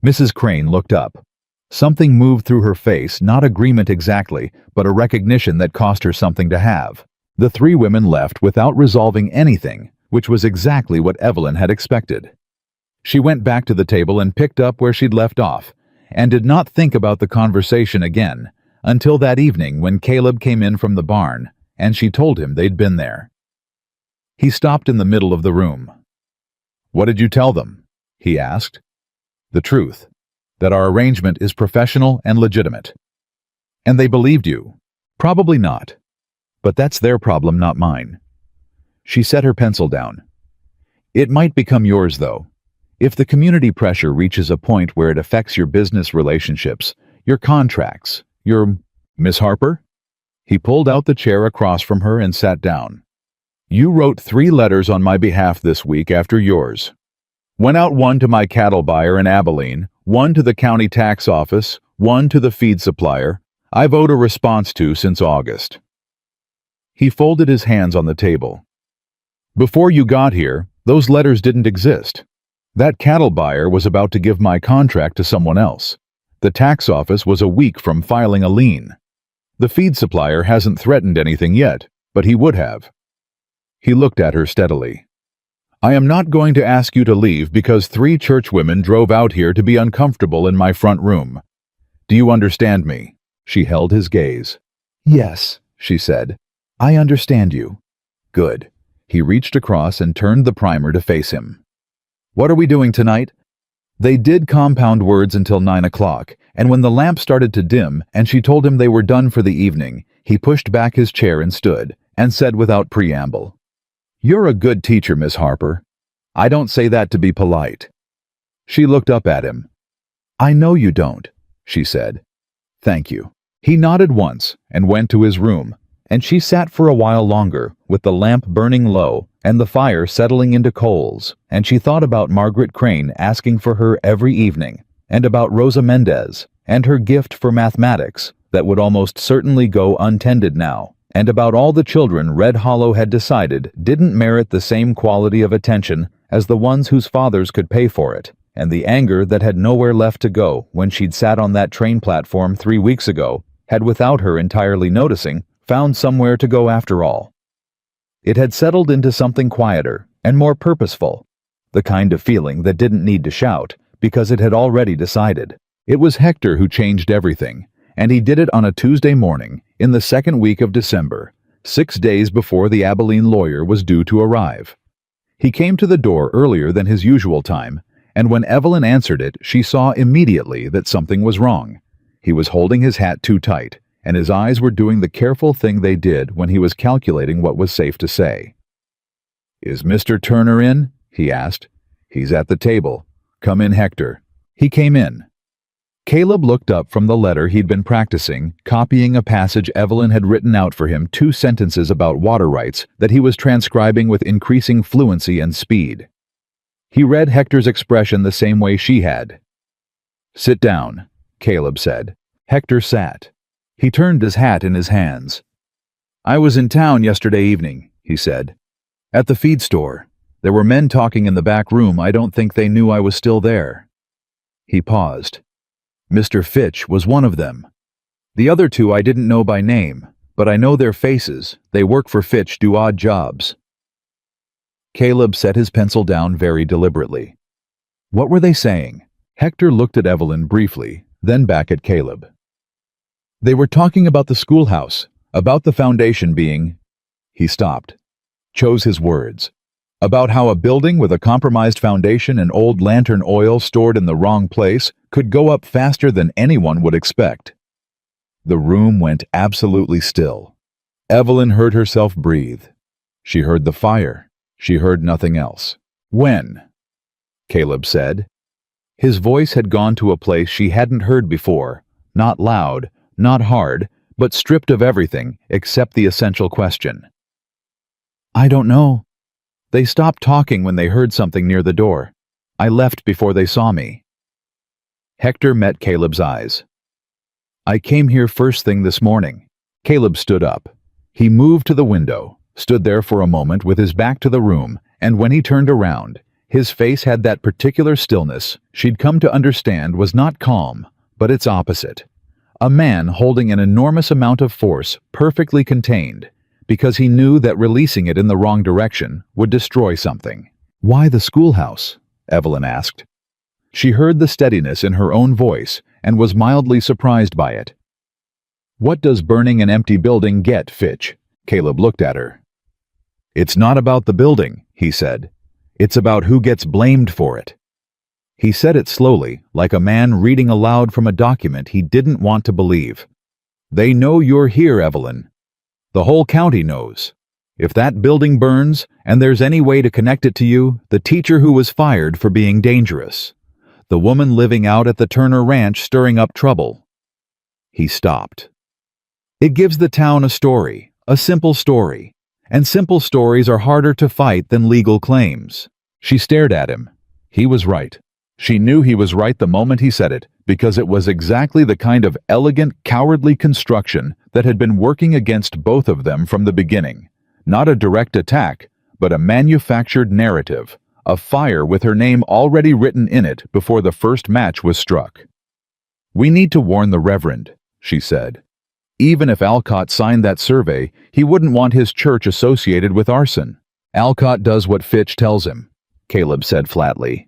Mrs. Crane looked up. Something moved through her face, not agreement exactly, but a recognition that cost her something to have. The 3 women left without resolving anything, which was exactly what Evelyn had expected. She went back to the table and picked up where she'd left off, and did not think about the conversation again, until that evening when Caleb came in from the barn, and she told him they'd been there. He stopped in the middle of the room. "What did you tell them?" he asked. "The truth, that our arrangement is professional and legitimate." "And they believed you?" "Probably not. But that's their problem, not mine." She set her pencil down. "It might become yours, though. If the community pressure reaches a point where it affects your business relationships, your contracts, your—" "Miss Harper?" He pulled out the chair across from her and sat down. "You wrote 3 letters on my behalf this week after yours. Went out one to my cattle buyer in Abilene, one to the county tax office, one to the feed supplier. I've owed a response to since August." He folded his hands on the table. "Before you got here, those letters didn't exist. That cattle buyer was about to give my contract to someone else. The tax office was a week from filing a lien. The feed supplier hasn't threatened anything yet, but he would have. He looked at her steadily. I am not going to ask you to leave because 3 churchwomen drove out here to be uncomfortable in my front room. Do you understand me? She held his gaze. Yes, she said. I understand you. Good. He reached across and turned the primer to face him. What are we doing tonight? They did compound words until 9 o'clock, and when the lamp started to dim and she told him they were done for the evening, he pushed back his chair and stood, and said without preamble, You're a good teacher, Miss Harper. I don't say that to be polite. She looked up at him. I know you don't, she said. Thank you. He nodded once and went to his room, and she sat for a while longer, with the lamp burning low and the fire settling into coals, and she thought about Margaret Crane asking for her every evening, and about Rosa Mendez and her gift for mathematics that would almost certainly go untended now, and about all the children Red Hollow had decided didn't merit the same quality of attention as the ones whose fathers could pay for it, and the anger that had nowhere left to go when she'd sat on that train platform 3 weeks ago had, without her entirely noticing, found somewhere to go after all. It had settled into something quieter and more purposeful, the kind of feeling that didn't need to shout because it had already decided. It was Hector who changed everything, and he did it on a Tuesday morning in the 2nd week of December, 6 days before the Abilene lawyer was due to arrive. He came to the door earlier than his usual time, and when Evelyn answered it, she saw immediately that something was wrong. He was holding his hat too tight, and his eyes were doing the careful thing they did when he was calculating what was safe to say. Is Mr. Turner in? He asked. He's at the table. Come in, Hector. He came in. Caleb looked up from the letter he'd been practicing, copying a passage Evelyn had written out for him, 2 sentences about water rights that he was transcribing with increasing fluency and speed. He read Hector's expression the same way she had. Sit down, Caleb said. Hector sat. He turned his hat in his hands. I was in town yesterday evening, he said. At the feed store. There were men talking in the back room. I don't think they knew I was still there. He paused. Mr. Fitch was one of them. The other 2 I didn't know by name, but I know their faces. They work for Fitch, do odd jobs. Caleb set his pencil down very deliberately. What were they saying? Hector looked at Evelyn briefly, then back at Caleb. They were talking about the schoolhouse, about the foundation being... He stopped, chose his words. About how a building with a compromised foundation and old lantern oil stored in the wrong place could go up faster than anyone would expect. The room went absolutely still. Evelyn heard herself breathe. She heard the fire. She heard nothing else. When? Caleb said. His voice had gone to a place she hadn't heard before, not loud, not hard, but stripped of everything except the essential question. I don't know. They stopped talking when they heard something near the door. I left before they saw me. Hector met Caleb's eyes. I came here first thing this morning. Caleb stood up. He moved to the window, stood there for a moment with his back to the room, and when he turned around, his face had that particular stillness she'd come to understand was not calm, but its opposite. A man holding an enormous amount of force perfectly contained, because he knew that releasing it in the wrong direction would destroy something. Why the schoolhouse? Evelyn asked. She heard the steadiness in her own voice and was mildly surprised by it. What does burning an empty building get, Fitch? Caleb looked at her. It's not about the building, he said. It's about who gets blamed for it. He said it slowly, like a man reading aloud from a document he didn't want to believe. They know you're here, Evelyn. The whole county knows. If that building burns, and there's any way to connect it to you, the teacher who was fired for being dangerous. The woman living out at the Turner Ranch stirring up trouble. He stopped. It gives the town a story, a simple story. And simple stories are harder to fight than legal claims. She stared at him. He was right. She knew he was right the moment he said it, because it was exactly the kind of elegant, cowardly construction that had been working against both of them from the beginning. Not a direct attack, but a manufactured narrative, a fire with her name already written in it before the first match was struck. We need to warn the Reverend, she said. Even if Alcott signed that survey, he wouldn't want his church associated with arson. Alcott does what Fitch tells him, Caleb said flatly.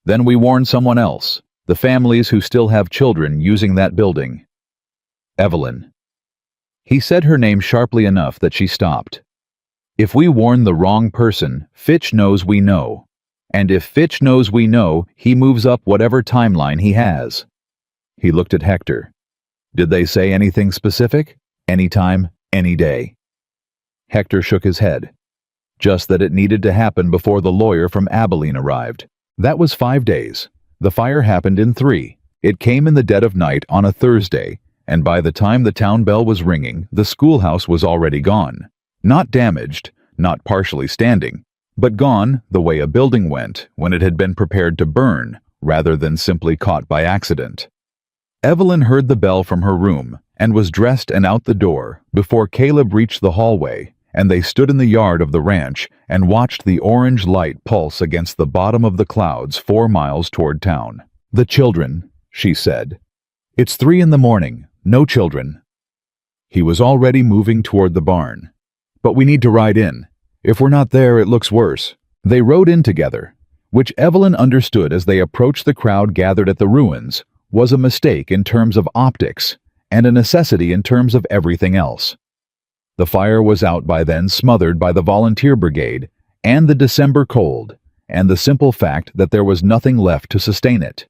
Then we warn someone else, the families who still have children using that building. Evelyn. He said her name sharply enough that she stopped. If we warn the wrong person, Fitch knows we know. And if Fitch knows we know, he moves up whatever timeline he has. He looked at Hector. Did they say anything specific? Anytime, any day. Hector shook his head. Just that it needed to happen before the lawyer from Abilene arrived. That was 5 days. The fire happened in 3. It came in the dead of night on a Thursday, and by the time the town bell was ringing, the schoolhouse was already gone. Not damaged, not partially standing, but gone the way a building went when it had been prepared to burn, rather than simply caught by accident. Evelyn heard the bell from her room and was dressed and out the door before Caleb reached the hallway, and they stood in the yard of the ranch and watched the orange light pulse against the bottom of the clouds 4 miles toward town. The children, she said. It's 3 in the morning, no children. He was already moving toward the barn. But we need to ride in. If we're not there, it looks worse. They rode in together, which Evelyn understood as they approached the crowd gathered at the ruins, was a mistake in terms of optics and a necessity in terms of everything else. The fire was out by then, smothered by the volunteer brigade, and the December cold, and the simple fact that there was nothing left to sustain it.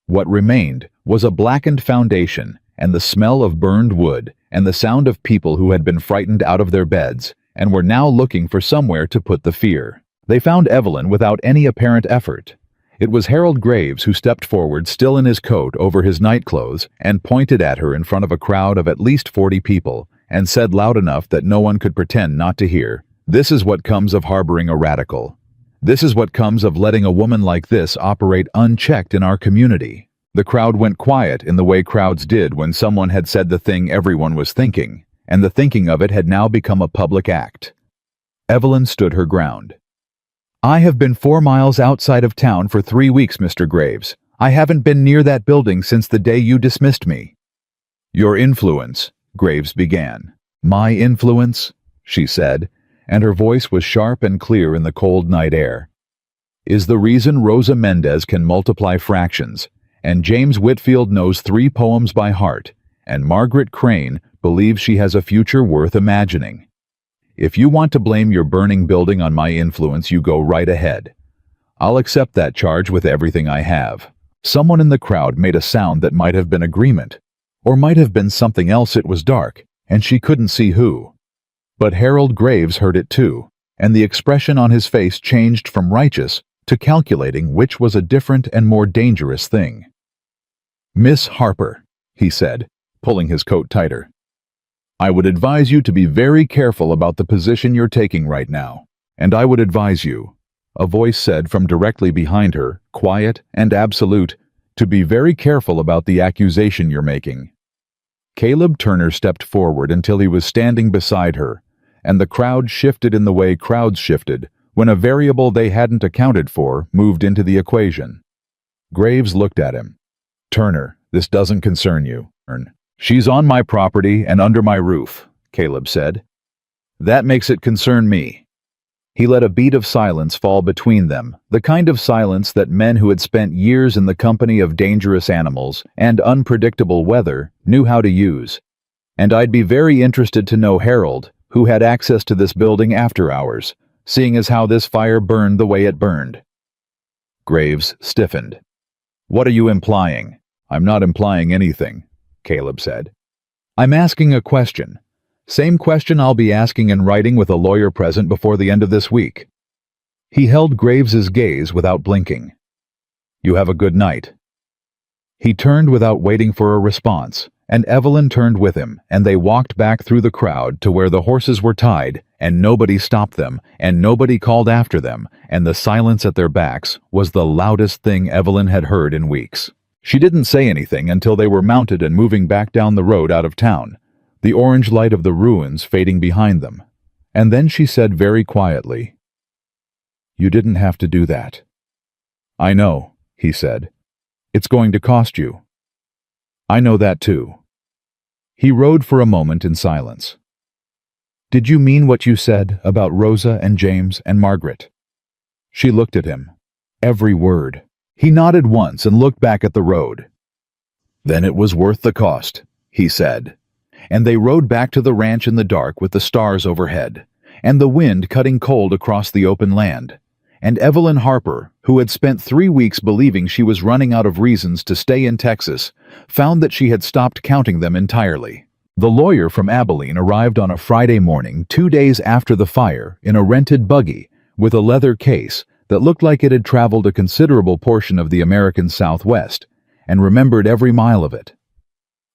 What remained was a blackened foundation, and the smell of burned wood, and the sound of people who had been frightened out of their beds, and were now looking for somewhere to put the fear. They found Evelyn without any apparent effort. It was Harold Graves who stepped forward, still in his coat over his nightclothes, and pointed at her in front of a crowd of at least 40 people, and said loud enough that no one could pretend not to hear, "This is what comes of harboring a radical. This is what comes of letting a woman like this operate unchecked in our community." The crowd went quiet in the way crowds did when someone had said the thing everyone was thinking, and the thinking of it had now become a public act. Evelyn stood her ground. "I have been 4 miles outside of town for 3 weeks, Mr. Graves. I haven't been near that building since the day you dismissed me." "Your influence," Graves began. "My influence?" she said, and her voice was sharp and clear in the cold night air. "Is the reason Rosa Mendez can multiply fractions, and James Whitfield knows 3 poems by heart, and Margaret Crane believes she has a future worth imagining. If you want to blame your burning building on my influence, you go right ahead. I'll accept that charge with everything I have." Someone in the crowd made a sound that might have been agreement, or might have been something else. It was dark, and she couldn't see who. But Harold Graves heard it too, and the expression on his face changed from righteous to calculating, which was a different and more dangerous thing. "Miss Harper," he said, pulling his coat tighter, "I would advise you to be very careful about the position you're taking right now. And I would advise you," a voice said from directly behind her, quiet and absolute, "to be very careful about the accusation you're making." Caleb Turner stepped forward until he was standing beside her, and the crowd shifted in the way crowds shifted when a variable they hadn't accounted for moved into the equation. Graves looked at him. "Turner, this doesn't concern you." "She's on my property and under my roof," Caleb said. "That makes it concern me." He let a beat of silence fall between them, the kind of silence that men who had spent years in the company of dangerous animals and unpredictable weather knew how to use. "And I'd be very interested to know Harold, who had access to this building after hours, seeing as how this fire burned the way it burned." Graves stiffened. "What are you implying?" "I'm not implying anything," Caleb said. "I'm asking a question. Same question I'll be asking in writing with a lawyer present before the end of this week." He held Graves's gaze without blinking. "You have a good night." He turned without waiting for a response, and Evelyn turned with him, and they walked back through the crowd to where the horses were tied, and nobody stopped them, and nobody called after them, and the silence at their backs was the loudest thing Evelyn had heard in weeks. She didn't say anything until they were mounted and moving back down the road out of town, the orange light of the ruins fading behind them. And then she said very quietly, "You didn't have to do that." "I know," he said. "It's going to cost you." "I know that too." He rode for a moment in silence. "Did you mean what you said about Rosa and James and Margaret?" She looked at him. Every word. He nodded once and looked back at the road. "Then it was worth the cost," he said. And they rode back to the ranch in the dark with the stars overhead, and the wind cutting cold across the open land. And Evelyn Harper, who had spent 3 weeks believing she was running out of reasons to stay in Texas, found that she had stopped counting them entirely. The lawyer from Abilene arrived on a Friday morning 2 days after the fire in a rented buggy with a leather case that looked like it had traveled a considerable portion of the American Southwest and remembered every mile of it.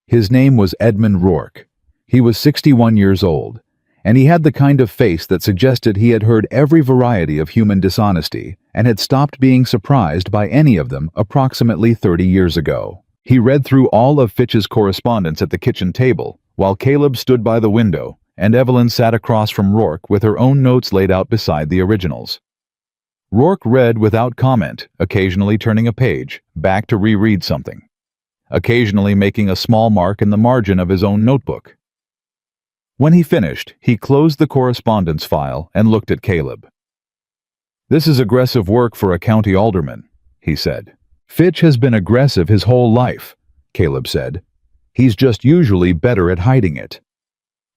His name was Edmund Rourke. He was 61 years old, and he had the kind of face that suggested he had heard every variety of human dishonesty and had stopped being surprised by any of them approximately 30 years ago. He read through all of Fitch's correspondence at the kitchen table, while Caleb stood by the window and Evelyn sat across from Rourke with her own notes laid out beside the originals. Rourke read without comment, occasionally turning a page back to reread something, occasionally making a small mark in the margin of his own notebook. When he finished, he closed the correspondence file and looked at Caleb. "This is aggressive work for a county alderman," he said. "Fitch has been aggressive his whole life," Caleb said. "He's just usually better at hiding it."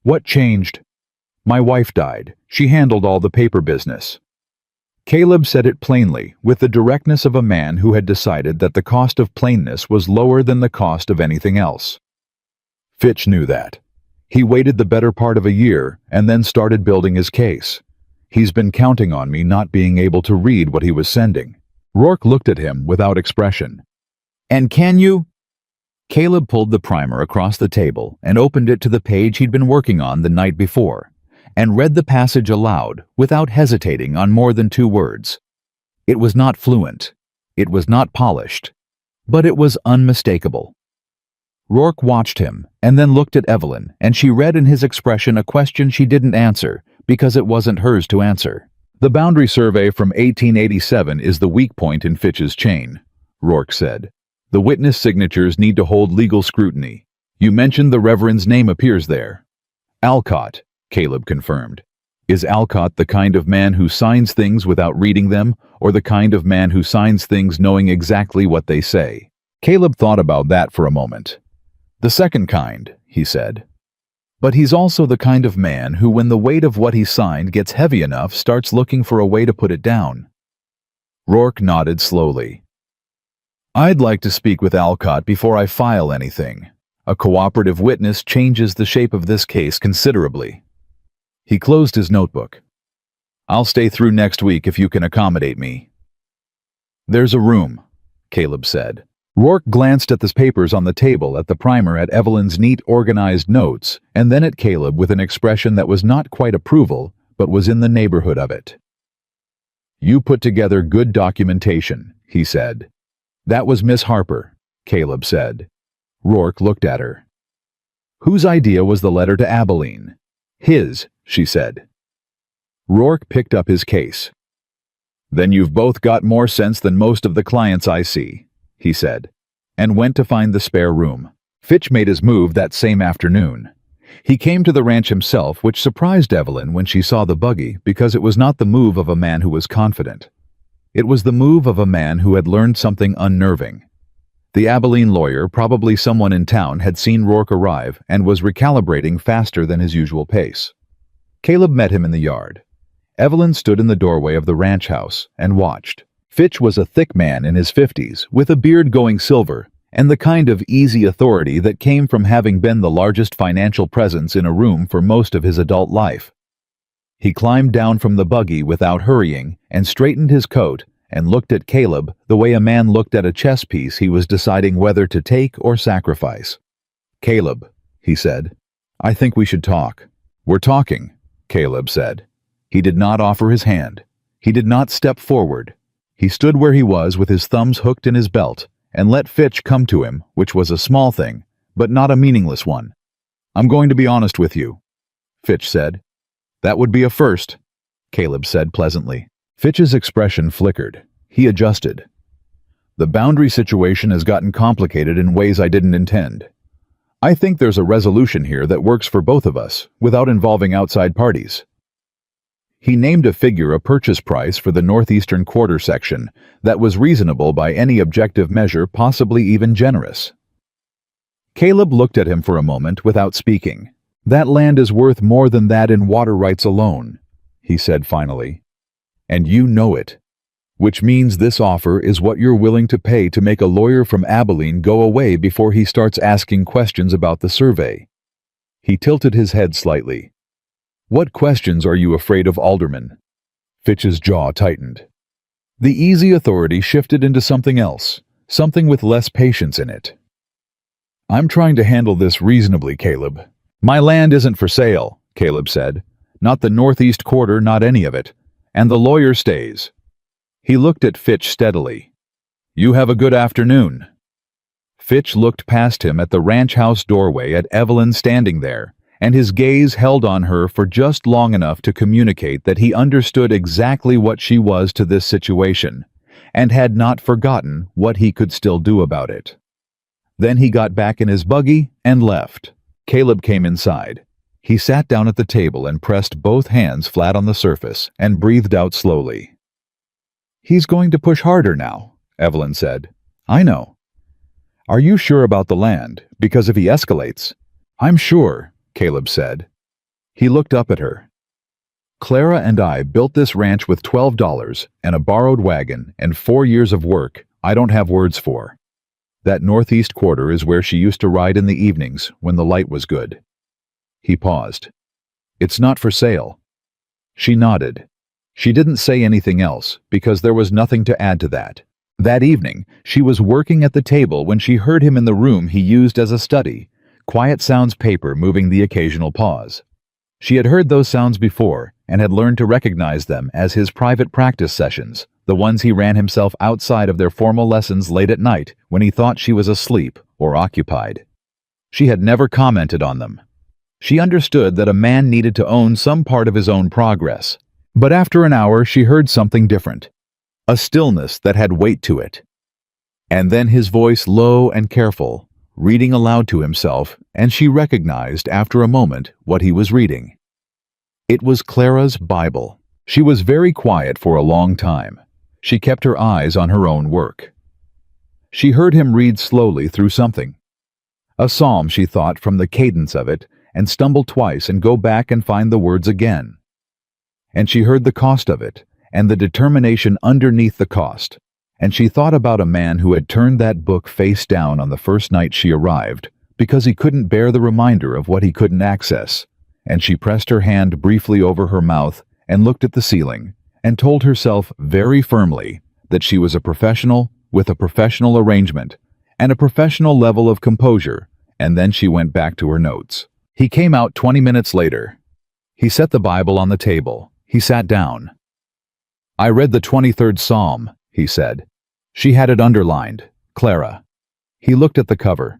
"What changed?" "My wife died. She handled all the paper business." Caleb said it plainly, with the directness of a man who had decided that the cost of plainness was lower than the cost of anything else. Fitch knew that. He waited the better part of a year and then started building his case. He's been counting on me not being able to read what he was sending. Rourke looked at him without expression. "And can you?" Caleb pulled the primer across the table and opened it to the page he'd been working on the night before, and read the passage aloud without hesitating on more than 2 words. It was not fluent. It was not polished. But it was unmistakable. Rourke watched him and then looked at Evelyn, and she read in his expression a question she didn't answer because it wasn't hers to answer. "The boundary survey from 1887 is the weak point in Fitch's chain," Rourke said. "The witness signatures need to hold legal scrutiny. You mentioned the Reverend's name appears there." "Alcott," Caleb confirmed. "Is Alcott the kind of man who signs things without reading them, or the kind of man who signs things knowing exactly what they say?" Caleb thought about that for a moment. "The second kind," he said. "But he's also the kind of man who, when the weight of what he signed gets heavy enough, starts looking for a way to put it down." Rourke nodded slowly. "I'd like to speak with Alcott before I file anything. A cooperative witness changes the shape of this case considerably." He closed his notebook. "I'll stay through next week if you can accommodate me." "There's a room," Caleb said. Rourke glanced at the papers on the table, at the primer, at Evelyn's neat, organized notes, and then at Caleb with an expression that was not quite approval, but was in the neighborhood of it. "You put together good documentation," he said. "That was Miss Harper," Caleb said. Rourke looked at her. "Whose idea was the letter to Abilene?" "His," she said. Rourke picked up his case. "Then you've both got more sense than most of the clients I see," he said, and went to find the spare room. Fitch made his move that same afternoon. He came to the ranch himself, which surprised Evelyn when she saw the buggy, because it was not the move of a man who was confident. It was the move of a man who had learned something unnerving. The Abilene lawyer, probably someone in town, had seen Rourke arrive and was recalibrating faster than his usual pace. Caleb met him in the yard. Evelyn stood in the doorway of the ranch house and watched. Fitch was a thick man in his 50s, with a beard going silver, and the kind of easy authority that came from having been the largest financial presence in a room for most of his adult life. He climbed down from the buggy without hurrying and straightened his coat and looked at Caleb the way a man looked at a chess piece he was deciding whether to take or sacrifice. "Caleb," he said, "I think we should talk." "We're talking," Caleb said. He did not offer his hand. He did not step forward. He stood where he was with his thumbs hooked in his belt and let Fitch come to him, which was a small thing, but not a meaningless one. "I'm going to be honest with you," Fitch said. "That would be a first," Caleb said pleasantly. Fitch's expression flickered. He adjusted. "The boundary situation has gotten complicated in ways I didn't intend. I think there's a resolution here that works for both of us, without involving outside parties. He named a figure, a purchase price for the northeastern quarter section, that was reasonable by any objective measure, possibly even generous. Caleb looked at him for a moment without speaking. "That land is worth more than that in water rights alone," he said finally. "And you know it. Which means this offer is what you're willing to pay to make a lawyer from Abilene go away before he starts asking questions about the survey." He tilted his head slightly. "What questions are you afraid of, Alderman?" Fitch's jaw tightened. The easy authority shifted into something else, something with less patience in it. "I'm trying to handle this reasonably, Caleb. My land isn't for sale," Caleb said. "Not the northeast quarter, not any of it. And the lawyer stays." He looked at Fitch steadily. "You have a good afternoon." Fitch looked past him at the ranch house doorway at Evelyn standing there, and his gaze held on her for just long enough to communicate that he understood exactly what she was to this situation, and had not forgotten what he could still do about it. Then he got back in his buggy and left. Caleb came inside. He sat down at the table and pressed both hands flat on the surface and breathed out slowly. "He's going to push harder now," Evelyn said. "I know." "Are you sure about the land? Because if he escalates—" "I'm sure," Caleb said. He looked up at her. "Clara and I built this ranch with $12 and a borrowed wagon and 4 years of work I don't have words for. That northeast quarter is where she used to ride in the evenings when the light was good." He paused. "It's not for sale." She nodded. She didn't say anything else because there was nothing to add to that. That evening, she was working at the table when she heard him in the room he used as a study, quiet sounds paper moving the occasional pause. She had heard those sounds before and had learned to recognize them as his private practice sessions, the ones he ran himself outside of their formal lessons late at night when he thought she was asleep or occupied. She had never commented on them. She understood that a man needed to own some part of his own progress. But after an hour she heard something different, a stillness that had weight to it. And then his voice, low and careful, reading aloud to himself, and she recognized after a moment what he was reading. It was Clara's Bible. She was very quiet for a long time. She kept her eyes on her own work. She heard him read slowly through something. A psalm, she thought, from the cadence of it, and stumble twice and go back and find the words again. And she heard the cost of it, and the determination underneath the cost, and she thought about a man who had turned that book face down on the first night she arrived, because he couldn't bear the reminder of what he couldn't access, and she pressed her hand briefly over her mouth and looked at the ceiling, and told herself very firmly that she was a professional with a professional arrangement, and a professional level of composure, and then she went back to her notes. He came out 20 minutes later. He set the Bible on the table. He sat down. "I read the 23rd Psalm," he said. She had it underlined, Clara. He looked at the cover.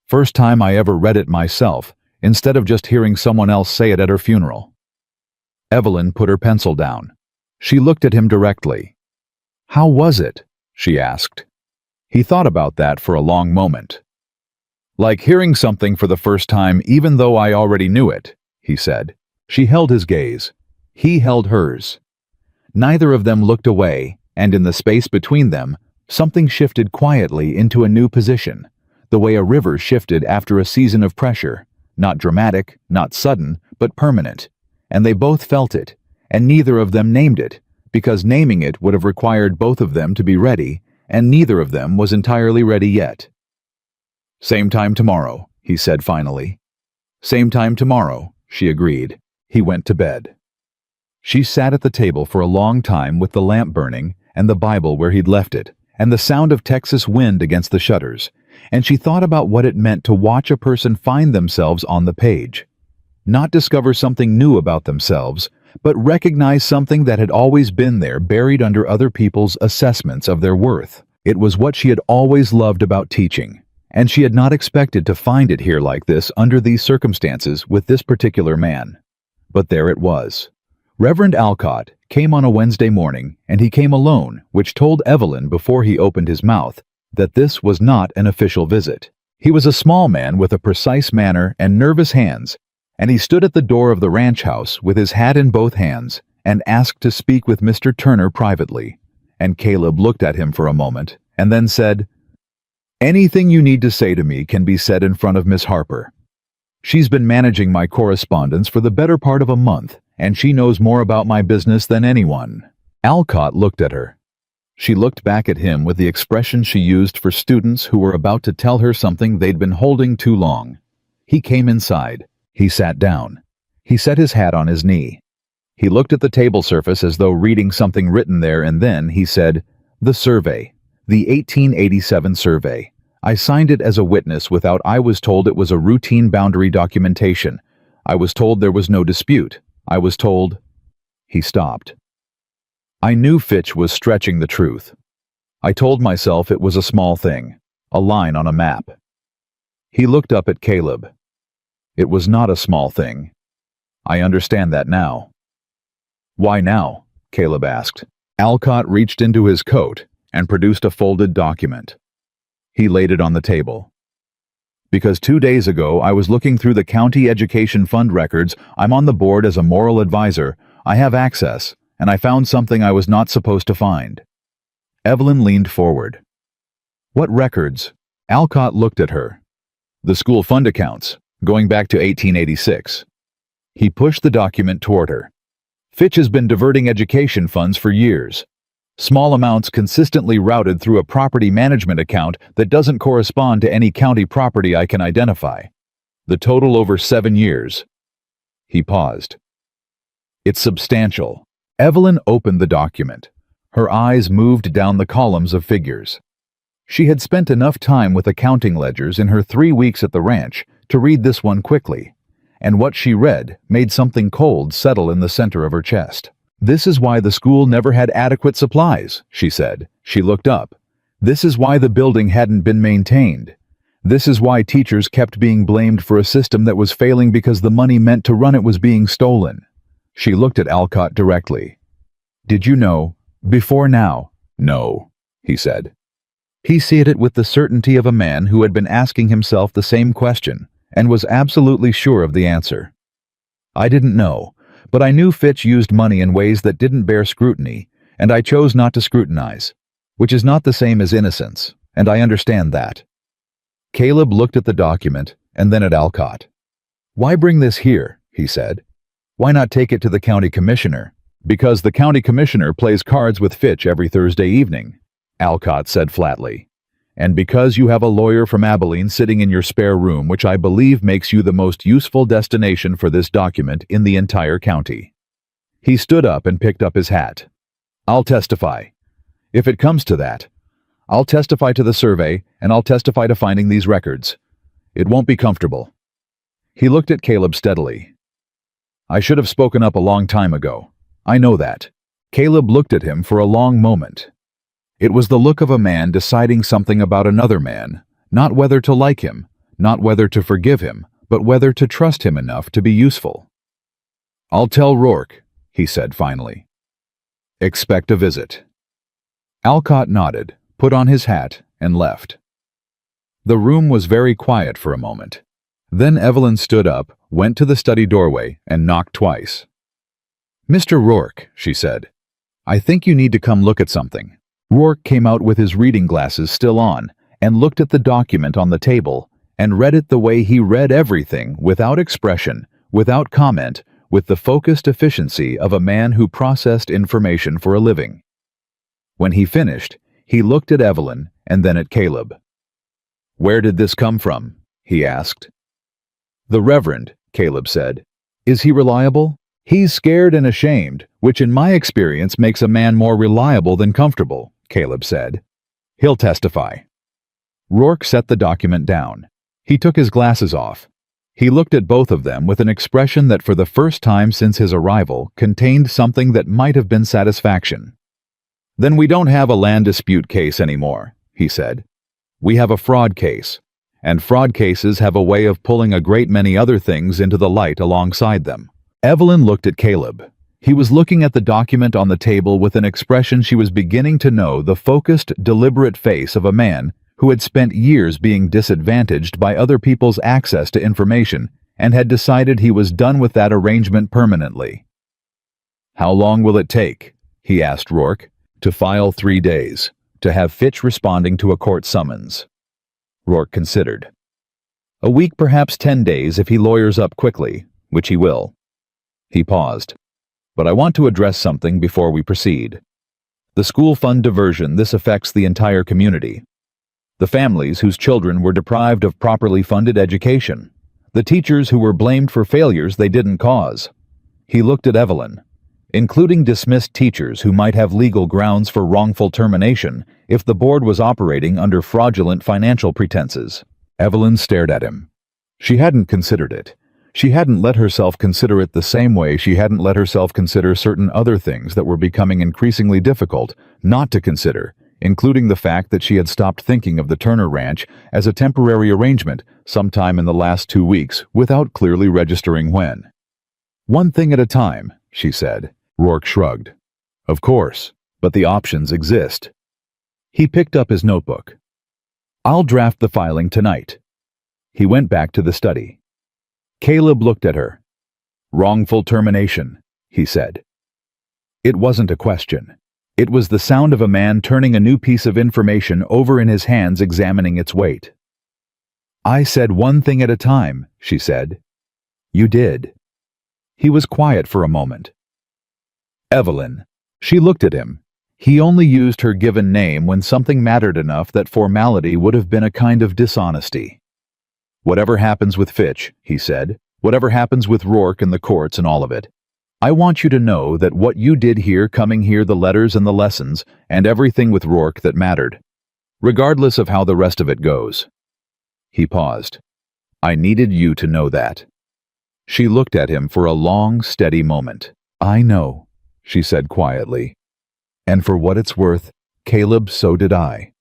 "First time I ever read it myself, instead of just hearing someone else say it at her funeral." Evelyn put her pencil down. She looked at him directly. "How was it?" she asked. He thought about that for a long moment. "Like hearing something for the first time even though I already knew it," he said. She held his gaze. He held hers. Neither of them looked away, and in the space between them, something shifted quietly into a new position, the way a river shifted after a season of pressure, not dramatic, not sudden, but permanent. And they both felt it, and neither of them named it, because naming it would have required both of them to be ready, and neither of them was entirely ready yet. "Same time tomorrow," he said finally. "Same time tomorrow," she agreed. He went to bed. She sat at the table for a long time with the lamp burning and the Bible where he'd left it, and the sound of Texas wind against the shutters, and she thought about what it meant to watch a person find themselves on the page. Not discover something new about themselves, but recognize something that had always been there, buried under other people's assessments of their worth. It was what she had always loved about teaching, and she had not expected to find it here like this under these circumstances with this particular man. But there it was. Reverend Alcott came on a Wednesday morning, and he came alone, which told Evelyn before he opened his mouth that this was not an official visit. He was a small man with a precise manner and nervous hands, and he stood at the door of the ranch house with his hat in both hands and asked to speak with Mr. Turner privately. And Caleb looked at him for a moment and then said, "Anything you need to say to me can be said in front of Miss Harper. She's been managing my correspondence for the better part of a month, and she knows more about my business than anyone." Alcott looked at her. She looked back at him with the expression she used for students who were about to tell her something they'd been holding too long. He came inside. He sat down. He set his hat on his knee. He looked at the table surface as though reading something written there, and then he said, "The survey. The 1887 survey. I signed it as a witness without. I was told it was a routine boundary documentation. I was told there was no dispute. I was told—" He stopped. I knew Fitch was stretching the truth. I told myself it was a small thing, a line on a map. He looked up at Caleb. It was not a small thing. I understand that now. Why now? Caleb asked. Alcott reached into his coat and produced a folded document. He laid it on the table. Because 2 days ago I was looking through the County Education Fund records. I'm on the board as a moral advisor. I have access, and I found something I was not supposed to find. Evelyn leaned forward. What records? Alcott looked at her. The school fund accounts, going back to 1886. He pushed the document toward her. Fitch has been diverting education funds for years. Small amounts consistently routed through a property management account that doesn't correspond to any county property I can identify. The total over 7 years. He paused. It's substantial. Evelyn opened the document. Her eyes moved down the columns of figures. She had spent enough time with accounting ledgers in her 3 weeks at the ranch to read this one quickly, and what she read made something cold settle in the center of her chest. This is why the school never had adequate supplies, she said. She looked up. This is why the building hadn't been maintained. This is why teachers kept being blamed for a system that was failing because the money meant to run it was being stolen. She looked at Alcott directly. Did you know? Before now? No, he said. He said it with the certainty of a man who had been asking himself the same question and was absolutely sure of the answer. I didn't know, but I knew Fitch used money in ways that didn't bear scrutiny, and I chose not to scrutinize, which is not the same as innocence, and I understand that. Caleb looked at the document and then at Alcott. Why bring this here? He said. Why not take it to the county commissioner? Because the county commissioner plays cards with Fitch every Thursday evening, Alcott said flatly. And because you have a lawyer from Abilene sitting in your spare room, which I believe makes you the most useful destination for this document in the entire county. He stood up and picked up his hat. I'll testify. If it comes to that, I'll testify to the survey and I'll testify to finding these records. It won't be comfortable. He looked at Caleb steadily. I should have spoken up a long time ago. I know that. Caleb looked at him for a long moment. It was the look of a man deciding something about another man, not whether to like him, not whether to forgive him, but whether to trust him enough to be useful. I'll tell Rourke, he said finally. Expect a visit. Alcott nodded, put on his hat, and left. The room was very quiet for a moment. Then Evelyn stood up, went to the study doorway, and knocked twice. Mr. Rourke, she said, I think you need to come look at something. Rourke came out with his reading glasses still on and looked at the document on the table and read it the way he read everything, without expression, without comment, with the focused efficiency of a man who processed information for a living. When he finished, he looked at Evelyn and then at Caleb. Where did this come from? He asked. The Reverend, Caleb said. Is he reliable? He's scared and ashamed, which in my experience makes a man more reliable than comfortable, Caleb said. He'll testify. Rourke set the document down. He took his glasses off. He looked at both of them with an expression that for the first time since his arrival contained something that might have been satisfaction. Then we don't have a land dispute case anymore, he said. We have a fraud case, and fraud cases have a way of pulling a great many other things into the light alongside them. Evelyn looked at Caleb. He was looking at the document on the table with an expression she was beginning to know, the focused, deliberate face of a man who had spent years being disadvantaged by other people's access to information and had decided he was done with that arrangement permanently. "How long will it take?" he asked Rourke. "To file 3 days. To have Fitch responding to a court summons." Rourke considered. "A week, perhaps 10 days if he lawyers up quickly, which he will." He paused. "But I want to address something before we proceed. The school fund diversion, this affects the entire community. The families whose children were deprived of properly funded education. The teachers who were blamed for failures they didn't cause." He looked at Evelyn. "Including dismissed teachers who might have legal grounds for wrongful termination if the board was operating under fraudulent financial pretenses." Evelyn stared at him. She hadn't considered it. She hadn't let herself consider it the same way she hadn't let herself consider certain other things that were becoming increasingly difficult not to consider, including the fact that she had stopped thinking of the Turner Ranch as a temporary arrangement sometime in the last 2 weeks without clearly registering when. "One thing at a time," she said. Rourke shrugged. "Of course, but the options exist." He picked up his notebook. "I'll draft the filing tonight." He went back to the study. Caleb looked at her. "Wrongful termination," he said. It wasn't a question. It was the sound of a man turning a new piece of information over in his hands, examining its weight. "I said one thing at a time," she said. "You did." He was quiet for a moment. "Evelyn." She looked at him. He only used her given name when something mattered enough that formality would have been a kind of dishonesty. "Whatever happens with Fitch," he said, "whatever happens with Rourke and the courts and all of it, I want you to know that what you did here, coming here, the letters and the lessons, and everything with Rourke that mattered, regardless of how the rest of it goes." He paused. "I needed you to know that." She looked at him for a long, steady moment. "I know," she said quietly. "And for what it's worth, Caleb, so did I."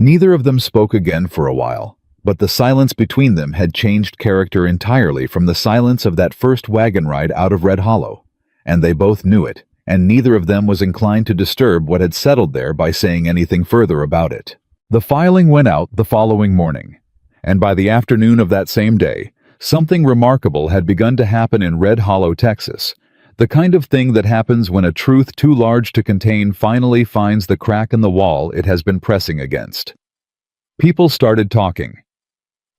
Neither of them spoke again for a while, but the silence between them had changed character entirely from the silence of that first wagon ride out of Red Hollow, and they both knew it, and neither of them was inclined to disturb what had settled there by saying anything further about it. The filing went out the following morning, and by the afternoon of that same day, something remarkable had begun to happen in Red Hollow, Texas, the kind of thing that happens when a truth too large to contain finally finds the crack in the wall it has been pressing against. People started talking.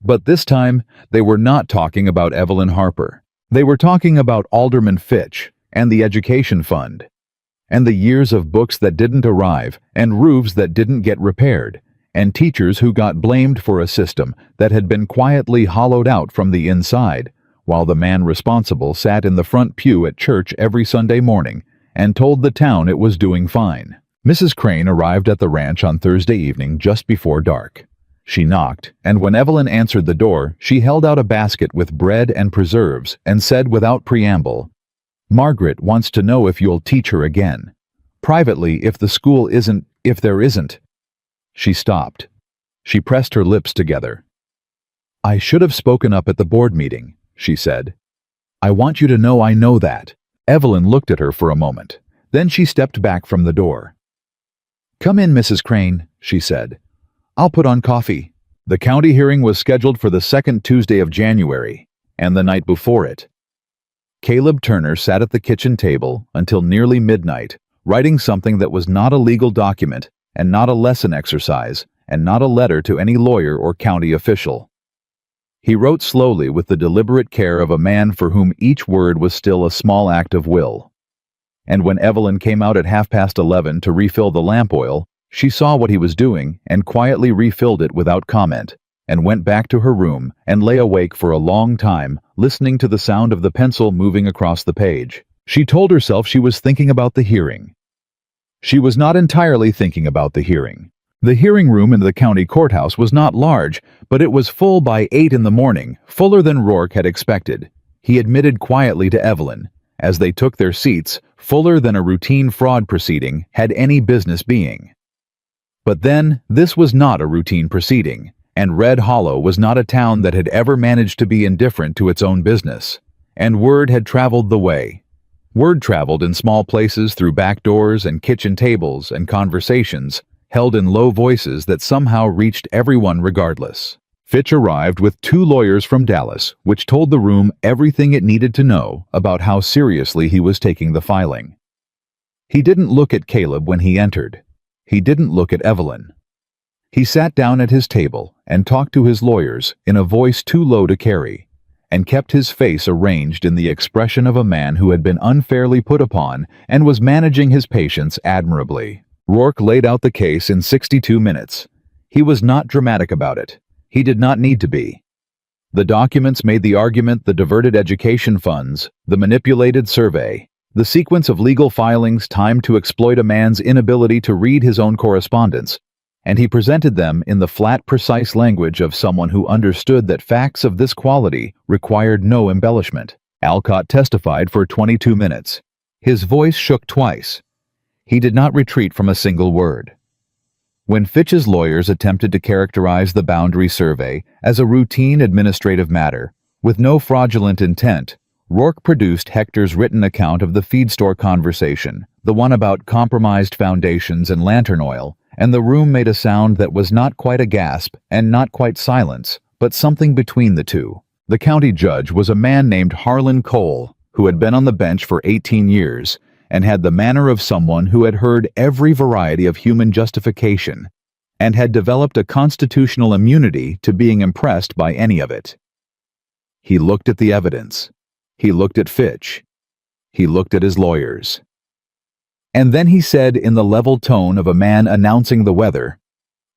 But this time, they were not talking about Evelyn Harper. They were talking about Alderman Fitch and the education fund, and the years of books that didn't arrive, and roofs that didn't get repaired, and teachers who got blamed for a system that had been quietly hollowed out from the inside, while the man responsible sat in the front pew at church every Sunday morning and told the town it was doing fine. Mrs. Crane arrived at the ranch on Thursday evening just before dark. She knocked, and when Evelyn answered the door, she held out a basket with bread and preserves and said without preamble, "Margaret wants to know if you'll teach her again. Privately, if there isn't." She stopped. She pressed her lips together. "I should have spoken up at the board meeting," she said. "I want you to know I know that." Evelyn looked at her for a moment. Then she stepped back from the door. "Come in, Mrs. Crane," she said. "I'll put on coffee." The county hearing was scheduled for the second Tuesday of January, and the night before it. Caleb Turner sat at the kitchen table until nearly midnight, writing something that was not a legal document, and not a lesson exercise, and not a letter to any lawyer or county official. He wrote slowly with the deliberate care of a man for whom each word was still a small act of will. And when Evelyn came out at 11:30 to refill the lamp oil, she saw what he was doing and quietly refilled it without comment, and went back to her room and lay awake for a long time, listening to the sound of the pencil moving across the page. She told herself she was thinking about the hearing. She was not entirely thinking about the hearing. The hearing room in the county courthouse was not large, but it was full by 8 in the morning, fuller than Rourke had expected. He admitted quietly to Evelyn, as they took their seats, fuller than a routine fraud proceeding had any business being. But then, this was not a routine proceeding, and Red Hollow was not a town that had ever managed to be indifferent to its own business. And word had traveled the way. Word traveled in small places through back doors and kitchen tables and conversations, held in low voices that somehow reached everyone regardless. Fitch arrived with 2 lawyers from Dallas, which told the room everything it needed to know about how seriously he was taking the filing. He didn't look at Caleb when he entered. He didn't look at Evelyn. He sat down at his table and talked to his lawyers in a voice too low to carry, and kept his face arranged in the expression of a man who had been unfairly put upon and was managing his patience admirably. Rourke laid out the case in 62 minutes. He was not dramatic about it. He did not need to be. The documents made the argument: the diverted education funds, the manipulated survey, the sequence of legal filings timed to exploit a man's inability to read his own correspondence, and he presented them in the flat, precise language of someone who understood that facts of this quality required no embellishment. Alcott testified for 22 minutes. His voice shook twice. He did not retreat from a single word. When Fitch's lawyers attempted to characterize the boundary survey as a routine administrative matter, with no fraudulent intent, Rourke produced Hector's written account of the feed store conversation, the one about compromised foundations and lantern oil, and the room made a sound that was not quite a gasp and not quite silence, but something between the two. The county judge was a man named Harlan Cole, who had been on the bench for 18 years, and had the manner of someone who had heard every variety of human justification, and had developed a constitutional immunity to being impressed by any of it. He looked at the evidence. He looked at Fitch. He looked at his lawyers. And then he said in the level tone of a man announcing the weather,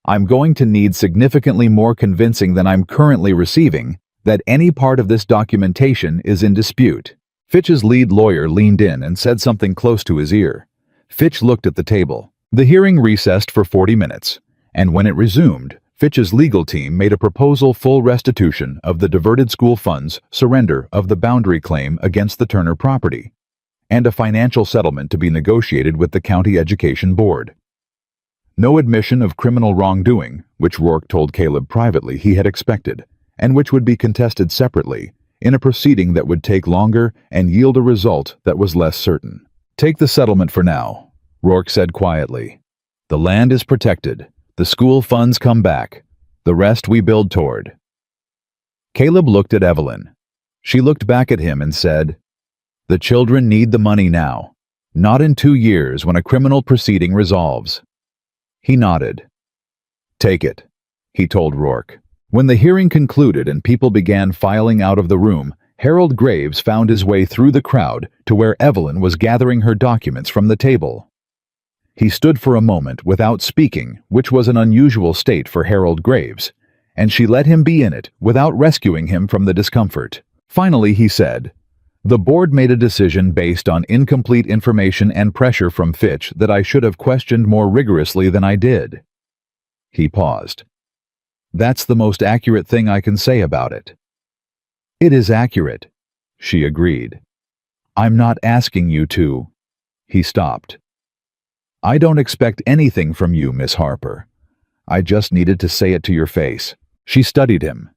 "I'm going to need significantly more convincing than I'm currently receiving that any part of this documentation is in dispute." Fitch's lead lawyer leaned in and said something close to his ear. Fitch looked at the table. The hearing recessed for 40 minutes, and when it resumed, Fitch's legal team made a proposal: full restitution of the diverted school funds, surrender of the boundary claim against the Turner property, and a financial settlement to be negotiated with the County Education Board. No admission of criminal wrongdoing, which Rourke told Caleb privately he had expected, and which would be contested separately, in a proceeding that would take longer and yield a result that was less certain. "Take the settlement for now," Rourke said quietly. "The land is protected. The school funds come back. The rest we build toward." Caleb looked at Evelyn. She looked back at him and said, "The children need the money now, not in 2 years when a criminal proceeding resolves." He nodded. "Take it," he told Rourke. When the hearing concluded and people began filing out of the room, Harold Graves found his way through the crowd to where Evelyn was gathering her documents from the table. He stood for a moment without speaking, which was an unusual state for Harold Graves, and she let him be in it without rescuing him from the discomfort. Finally, he said, "The board made a decision based on incomplete information and pressure from Fitch that I should have questioned more rigorously than I did." He paused. "That's the most accurate thing I can say about it." "It is accurate," she agreed. "I'm not asking you to." He stopped. "I don't expect anything from you, Miss Harper. I just needed to say it to your face." She studied him.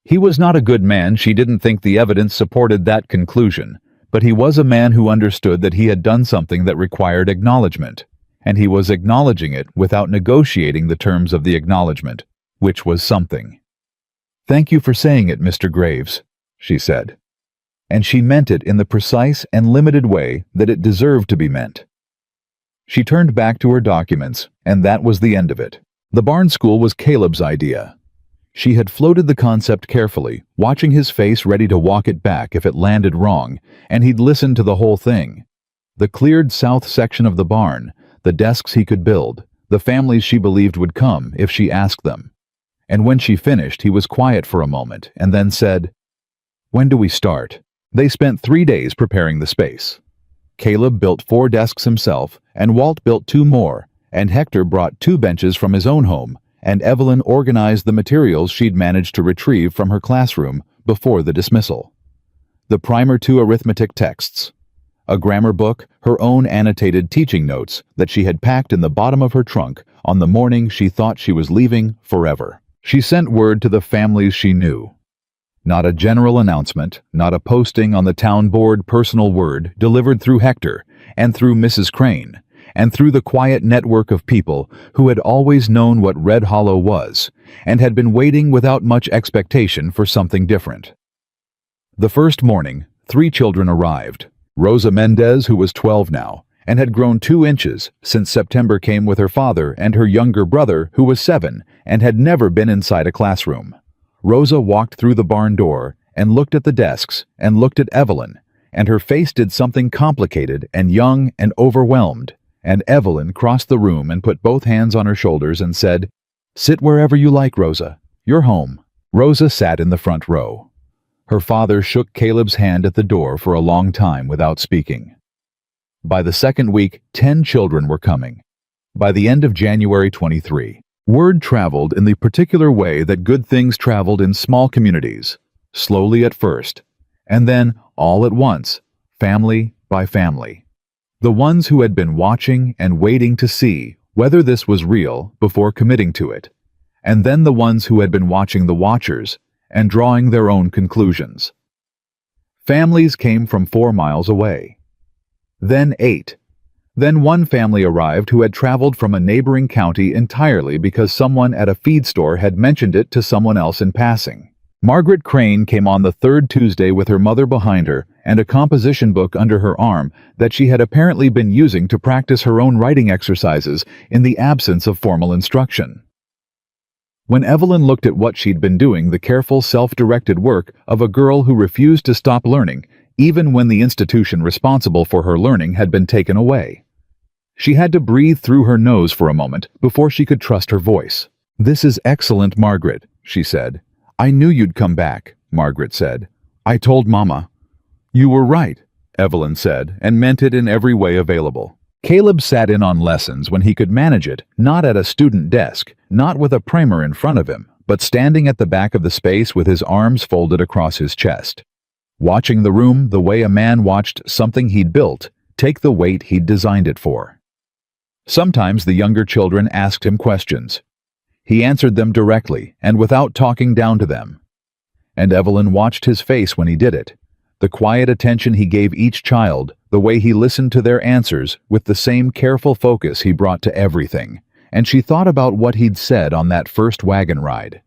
He was not a good man. She didn't think the evidence supported that conclusion, but he was a man who understood that he had done something that required acknowledgement, and he was acknowledging it without negotiating the terms of the acknowledgement, which was something. "Thank you for saying it, Mr. Graves," she said. And she meant it in the precise and limited way that it deserved to be meant. She turned back to her documents, and that was the end of it. The barn school was Caleb's idea. She had floated the concept carefully, watching his face ready to walk it back if it landed wrong, and he'd listened to the whole thing. The cleared south section of the barn, the desks he could build, the families she believed would come if she asked them. And when she finished, he was quiet for a moment and then said, "When do we start?" They spent 3 days preparing the space. Caleb built 4 desks himself, and Walt built 2 more, and Hector brought 2 benches from his own home, and Evelyn organized the materials she'd managed to retrieve from her classroom before the dismissal. The primer 2 arithmetic texts, a grammar book, her own annotated teaching notes that she had packed in the bottom of her trunk on the morning she thought she was leaving forever. She sent word to the families she knew. Not a general announcement, not a posting on the town board personal word delivered through Hector and through Mrs. Crane, and through the quiet network of people who had always known what Red Hollow was, and had been waiting without much expectation for something different. The first morning, 3 children arrived. Rosa Mendez, who was 12 now, and had grown 2 inches since September, came with her father and her younger brother, who was 7, and had never been inside a classroom. Rosa walked through the barn door and looked at the desks and looked at Evelyn, and her face did something complicated and young and overwhelmed, and Evelyn crossed the room and put both hands on her shoulders and said, "Sit wherever you like, Rosa. You're home." Rosa sat in the front row. Her father shook Caleb's hand at the door for a long time without speaking. By the second week, 10 children were coming. By the end of January 23, word traveled in the particular way that good things traveled in small communities, slowly at first, and then all at once, family by family. The ones who had been watching and waiting to see whether this was real before committing to it, and then the ones who had been watching the watchers and drawing their own conclusions. Families came from 4 miles away. Then 8. Then one family arrived who had traveled from a neighboring county entirely because someone at a feed store had mentioned it to someone else in passing. Margaret Crane came on the 3rd Tuesday with her mother behind her and a composition book under her arm that she had apparently been using to practice her own writing exercises in the absence of formal instruction. When Evelyn looked at what she'd been doing, the careful, self-directed work of a girl who refused to stop learning, even when the institution responsible for her learning had been taken away. She had to breathe through her nose for a moment before she could trust her voice. "This is excellent, Margaret," she said. "I knew you'd come back," Margaret said. "I told Mama." "You were right," Evelyn said, and meant it in every way available. Caleb sat in on lessons when he could manage it, not at a student desk, not with a primer in front of him, but standing at the back of the space with his arms folded across his chest. Watching the room the way a man watched something he'd built take the weight he'd designed it for. Sometimes the younger children asked him questions. He answered them directly and without talking down to them. And Evelyn watched his face when he did it, the quiet attention he gave each child, the way he listened to their answers with the same careful focus he brought to everything, and she thought about what he'd said on that first wagon ride.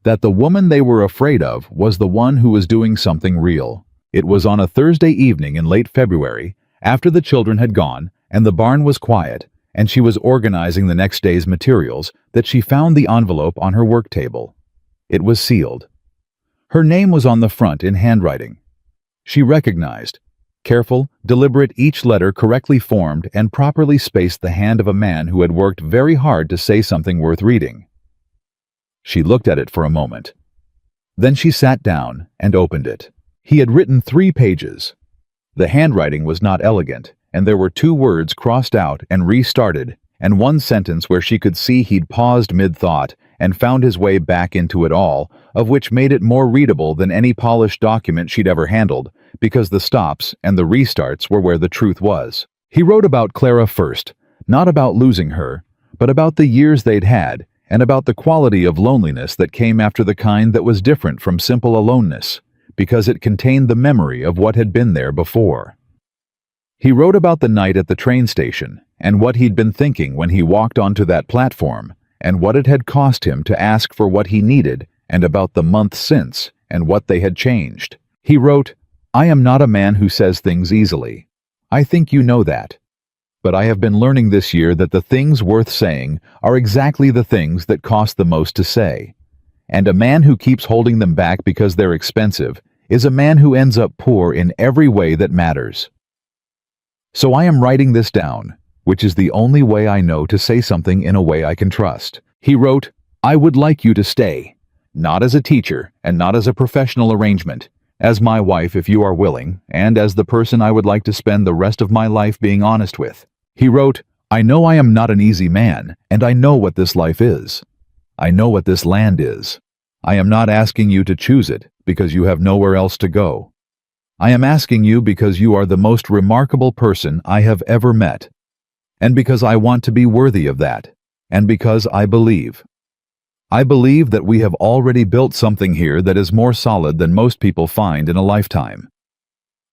That the woman they were afraid of was the one who was doing something real. It was on a Thursday evening in late February, after the children had gone, and the barn was quiet, and she was organizing the next day's materials, that she found the envelope on her work table. It was sealed. Her name was on the front in handwriting. She recognized, careful, deliberate, each letter correctly formed and properly spaced, the hand of a man who had worked very hard to say something worth reading. She looked at it for a moment. Then she sat down and opened it. He had written 3 pages. The handwriting was not elegant, and there were 2 words crossed out and restarted, and 1 sentence where she could see he'd paused mid-thought and found his way back into it all, of which made it more readable than any polished document she'd ever handled, because the stops and the restarts were where the truth was. He wrote about Clara first, not about losing her, but about the years they'd had, and about the quality of loneliness that came after, the kind that was different from simple aloneness, because it contained the memory of what had been there before. He wrote about the night at the train station, and what he'd been thinking when he walked onto that platform, and what it had cost him to ask for what he needed, and about the month since, and what they had changed. He wrote, "I am not a man who says things easily. I think you know that. But I have been learning this year that the things worth saying are exactly the things that cost the most to say. And a man who keeps holding them back because they're expensive is a man who ends up poor in every way that matters. So I am writing this down, which is the only way I know to say something in a way I can trust." He wrote, "I would like you to stay, not as a teacher and not as a professional arrangement, as my wife if you are willing, and as the person I would like to spend the rest of my life being honest with." He wrote, "I know I am not an easy man, and I know what this life is. I know what this land is. I am not asking you to choose it because you have nowhere else to go. I am asking you because you are the most remarkable person I have ever met, and because I want to be worthy of that, and because I believe that we have already built something here that is more solid than most people find in a lifetime."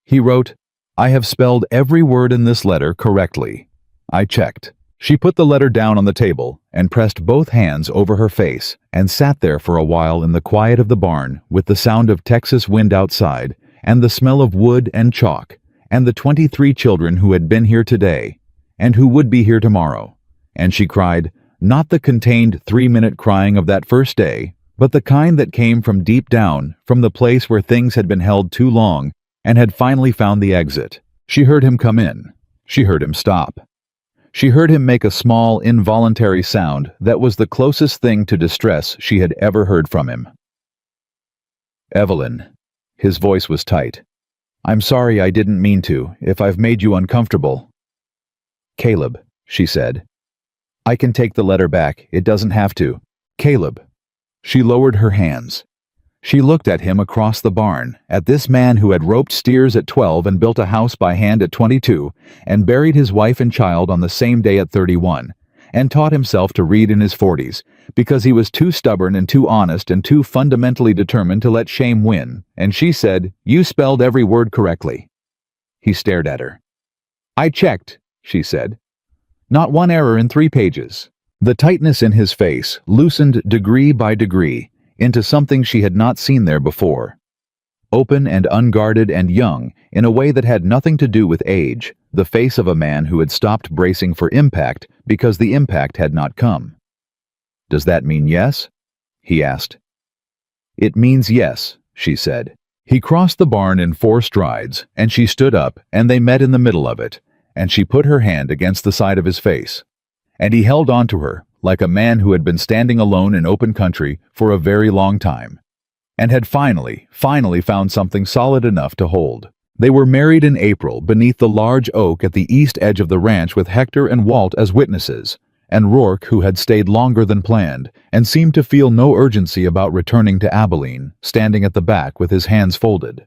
He wrote, "I have spelled every word in this letter correctly. I checked. She put the letter down on the table and pressed both hands over her face and sat there for a while in the quiet of the barn with the sound of Texas wind outside and the smell of wood and chalk and the 23 children who had been here today and who would be here tomorrow. And she cried, not the contained 3-minute crying of that first day, but the kind that came from deep down, from the place where things had been held too long and had finally found the exit. She heard him come in. She heard him stop. She heard him make a small, involuntary sound that was the closest thing to distress she had ever heard from him. Evelyn. His voice was tight. I'm sorry, I didn't mean to, if I've made you uncomfortable. Caleb, she said. I can take the letter back, it doesn't have to. Caleb. She lowered her hands. She looked at him across the barn, at this man who had roped steers at 12 and built a house by hand at 22, and buried his wife and child on the same day at 31, and taught himself to read in his 40s, because he was too stubborn and too honest and too fundamentally determined to let shame win, and she said, you spelled every word correctly. He stared at her. I checked, she said. Not one error in 3 pages. The tightness in his face loosened degree by degree, into something she had not seen there before. Open and unguarded and young, in a way that had nothing to do with age, the face of a man who had stopped bracing for impact because the impact had not come. Does that mean yes? He asked. It means yes, she said. He crossed the barn in 4 strides, and she stood up, and they met in the middle of it, and she put her hand against the side of his face. And he held on to her, like a man who had been standing alone in open country for a very long time, and had finally found something solid enough to hold. They were married in April beneath the large oak at the east edge of the ranch with Hector and Walt as witnesses, and Rourke, who had stayed longer than planned and seemed to feel no urgency about returning to Abilene, standing at the back with his hands folded.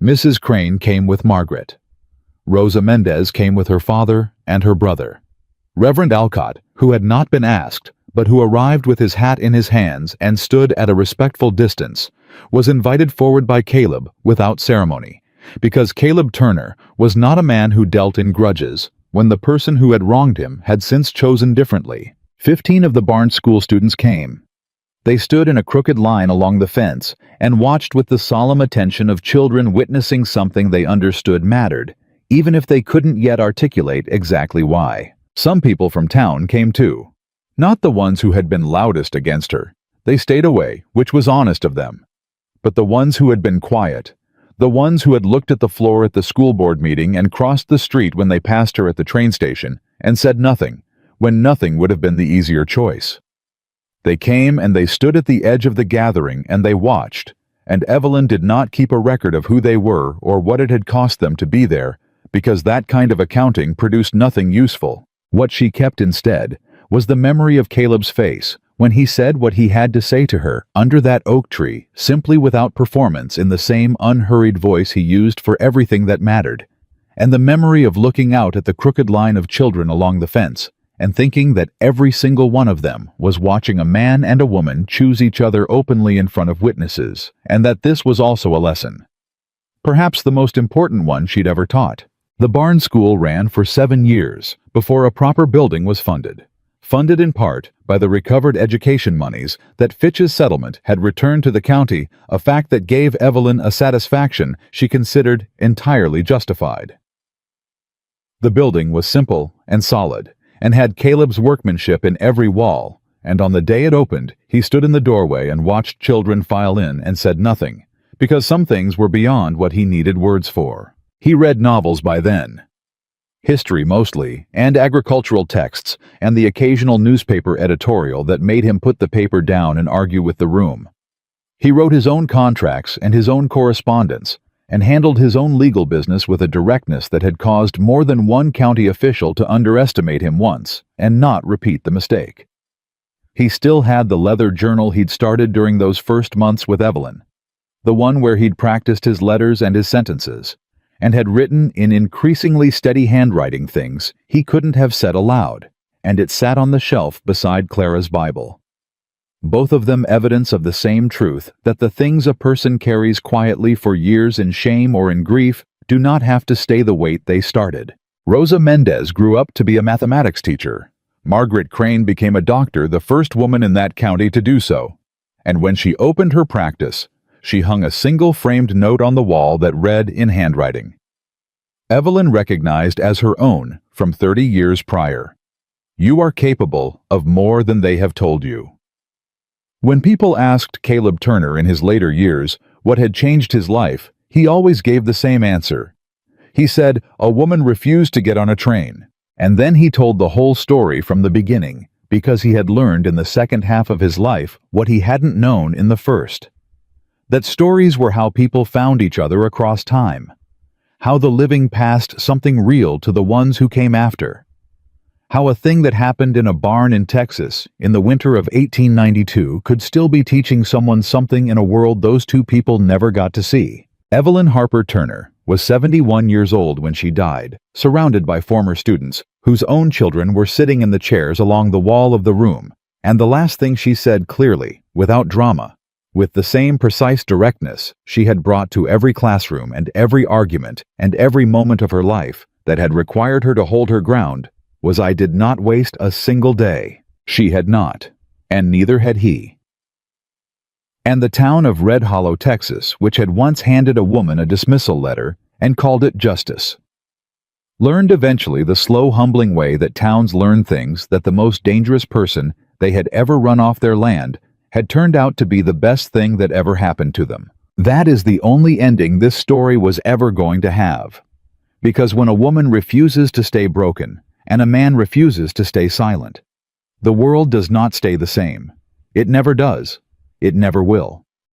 Mrs. Crane came with Margaret. Rosa Mendez came with her father and her brother. Reverend Alcott, who had not been asked, but who arrived with his hat in his hands and stood at a respectful distance, was invited forward by Caleb without ceremony, because Caleb Turner was not a man who dealt in grudges when the person who had wronged him had since chosen differently. 15 of the Barnes School students came. They stood in a crooked line along the fence and watched with the solemn attention of children witnessing something they understood mattered, even if they couldn't yet articulate exactly why. Some people from town came too. Not the ones who had been loudest against her. They stayed away, which was honest of them. But the ones who had been quiet, the ones who had looked at the floor at the school board meeting and crossed the street when they passed her at the train station and said nothing, when nothing would have been the easier choice. They came and they stood at the edge of the gathering and they watched, and Evelyn did not keep a record of who they were or what it had cost them to be there, because that kind of accounting produced nothing useful. What she kept instead was the memory of Caleb's face when he said what he had to say to her under that oak tree, simply without performance, in the same unhurried voice he used for everything that mattered, and the memory of looking out at the crooked line of children along the fence and thinking that every single one of them was watching a man and a woman choose each other openly in front of witnesses, and that this was also a lesson. Perhaps the most important one she'd ever taught. The Barnes School ran for 7 years before a proper building was funded in part by the recovered education monies that Fitch's settlement had returned to the county, a fact that gave Evelyn a satisfaction she considered entirely justified. The building was simple and solid, and had Caleb's workmanship in every wall, and on the day it opened, he stood in the doorway and watched children file in and said nothing, because some things were beyond what he needed words for. He read novels by then. History mostly, and agricultural texts, and the occasional newspaper editorial that made him put the paper down and argue with the room. He wrote his own contracts and his own correspondence, and handled his own legal business with a directness that had caused more than one county official to underestimate him once, and not repeat the mistake. He still had the leather journal he'd started during those first months with Evelyn, the one where he'd practiced his letters and his sentences, and had written in increasingly steady handwriting things he couldn't have said aloud, and it sat on the shelf beside Clara's Bible. Both of them evidence of the same truth, that the things a person carries quietly for years in shame or in grief do not have to stay the weight they started. Rosa Mendez grew up to be a mathematics teacher. Margaret Crane became a doctor, the first woman in that county to do so. And when she opened her practice, she hung a single framed note on the wall that read in handwriting. Evelyn recognized as her own from 30 years prior. You are capable of more than they have told you. When people asked Caleb Turner in his later years what had changed his life, he always gave the same answer. He said a woman refused to get on a train, and then he told the whole story from the beginning because he had learned in the second half of his life what he hadn't known in the first. That stories were how people found each other across time, how the living passed something real to the ones who came after, how a thing that happened in a barn in Texas in the winter of 1892 could still be teaching someone something in a world those two people never got to see. Evelyn Harper Turner was 71 years old when she died, surrounded by former students whose own children were sitting in the chairs along the wall of the room, and the last thing she said clearly, without drama, with the same precise directness she had brought to every classroom and every argument and every moment of her life that had required her to hold her ground, was I did not waste a single day. She had not, and neither had he. And the town of Red Hollow, Texas, which had once handed a woman a dismissal letter and called it justice, learned eventually the slow, humbling way that towns learn things that the most dangerous person they had ever run off their land had turned out to be the best thing that ever happened to them. That is the only ending this story was ever going to have. Because when a woman refuses to stay broken, and a man refuses to stay silent, the world does not stay the same. It never does. It never will.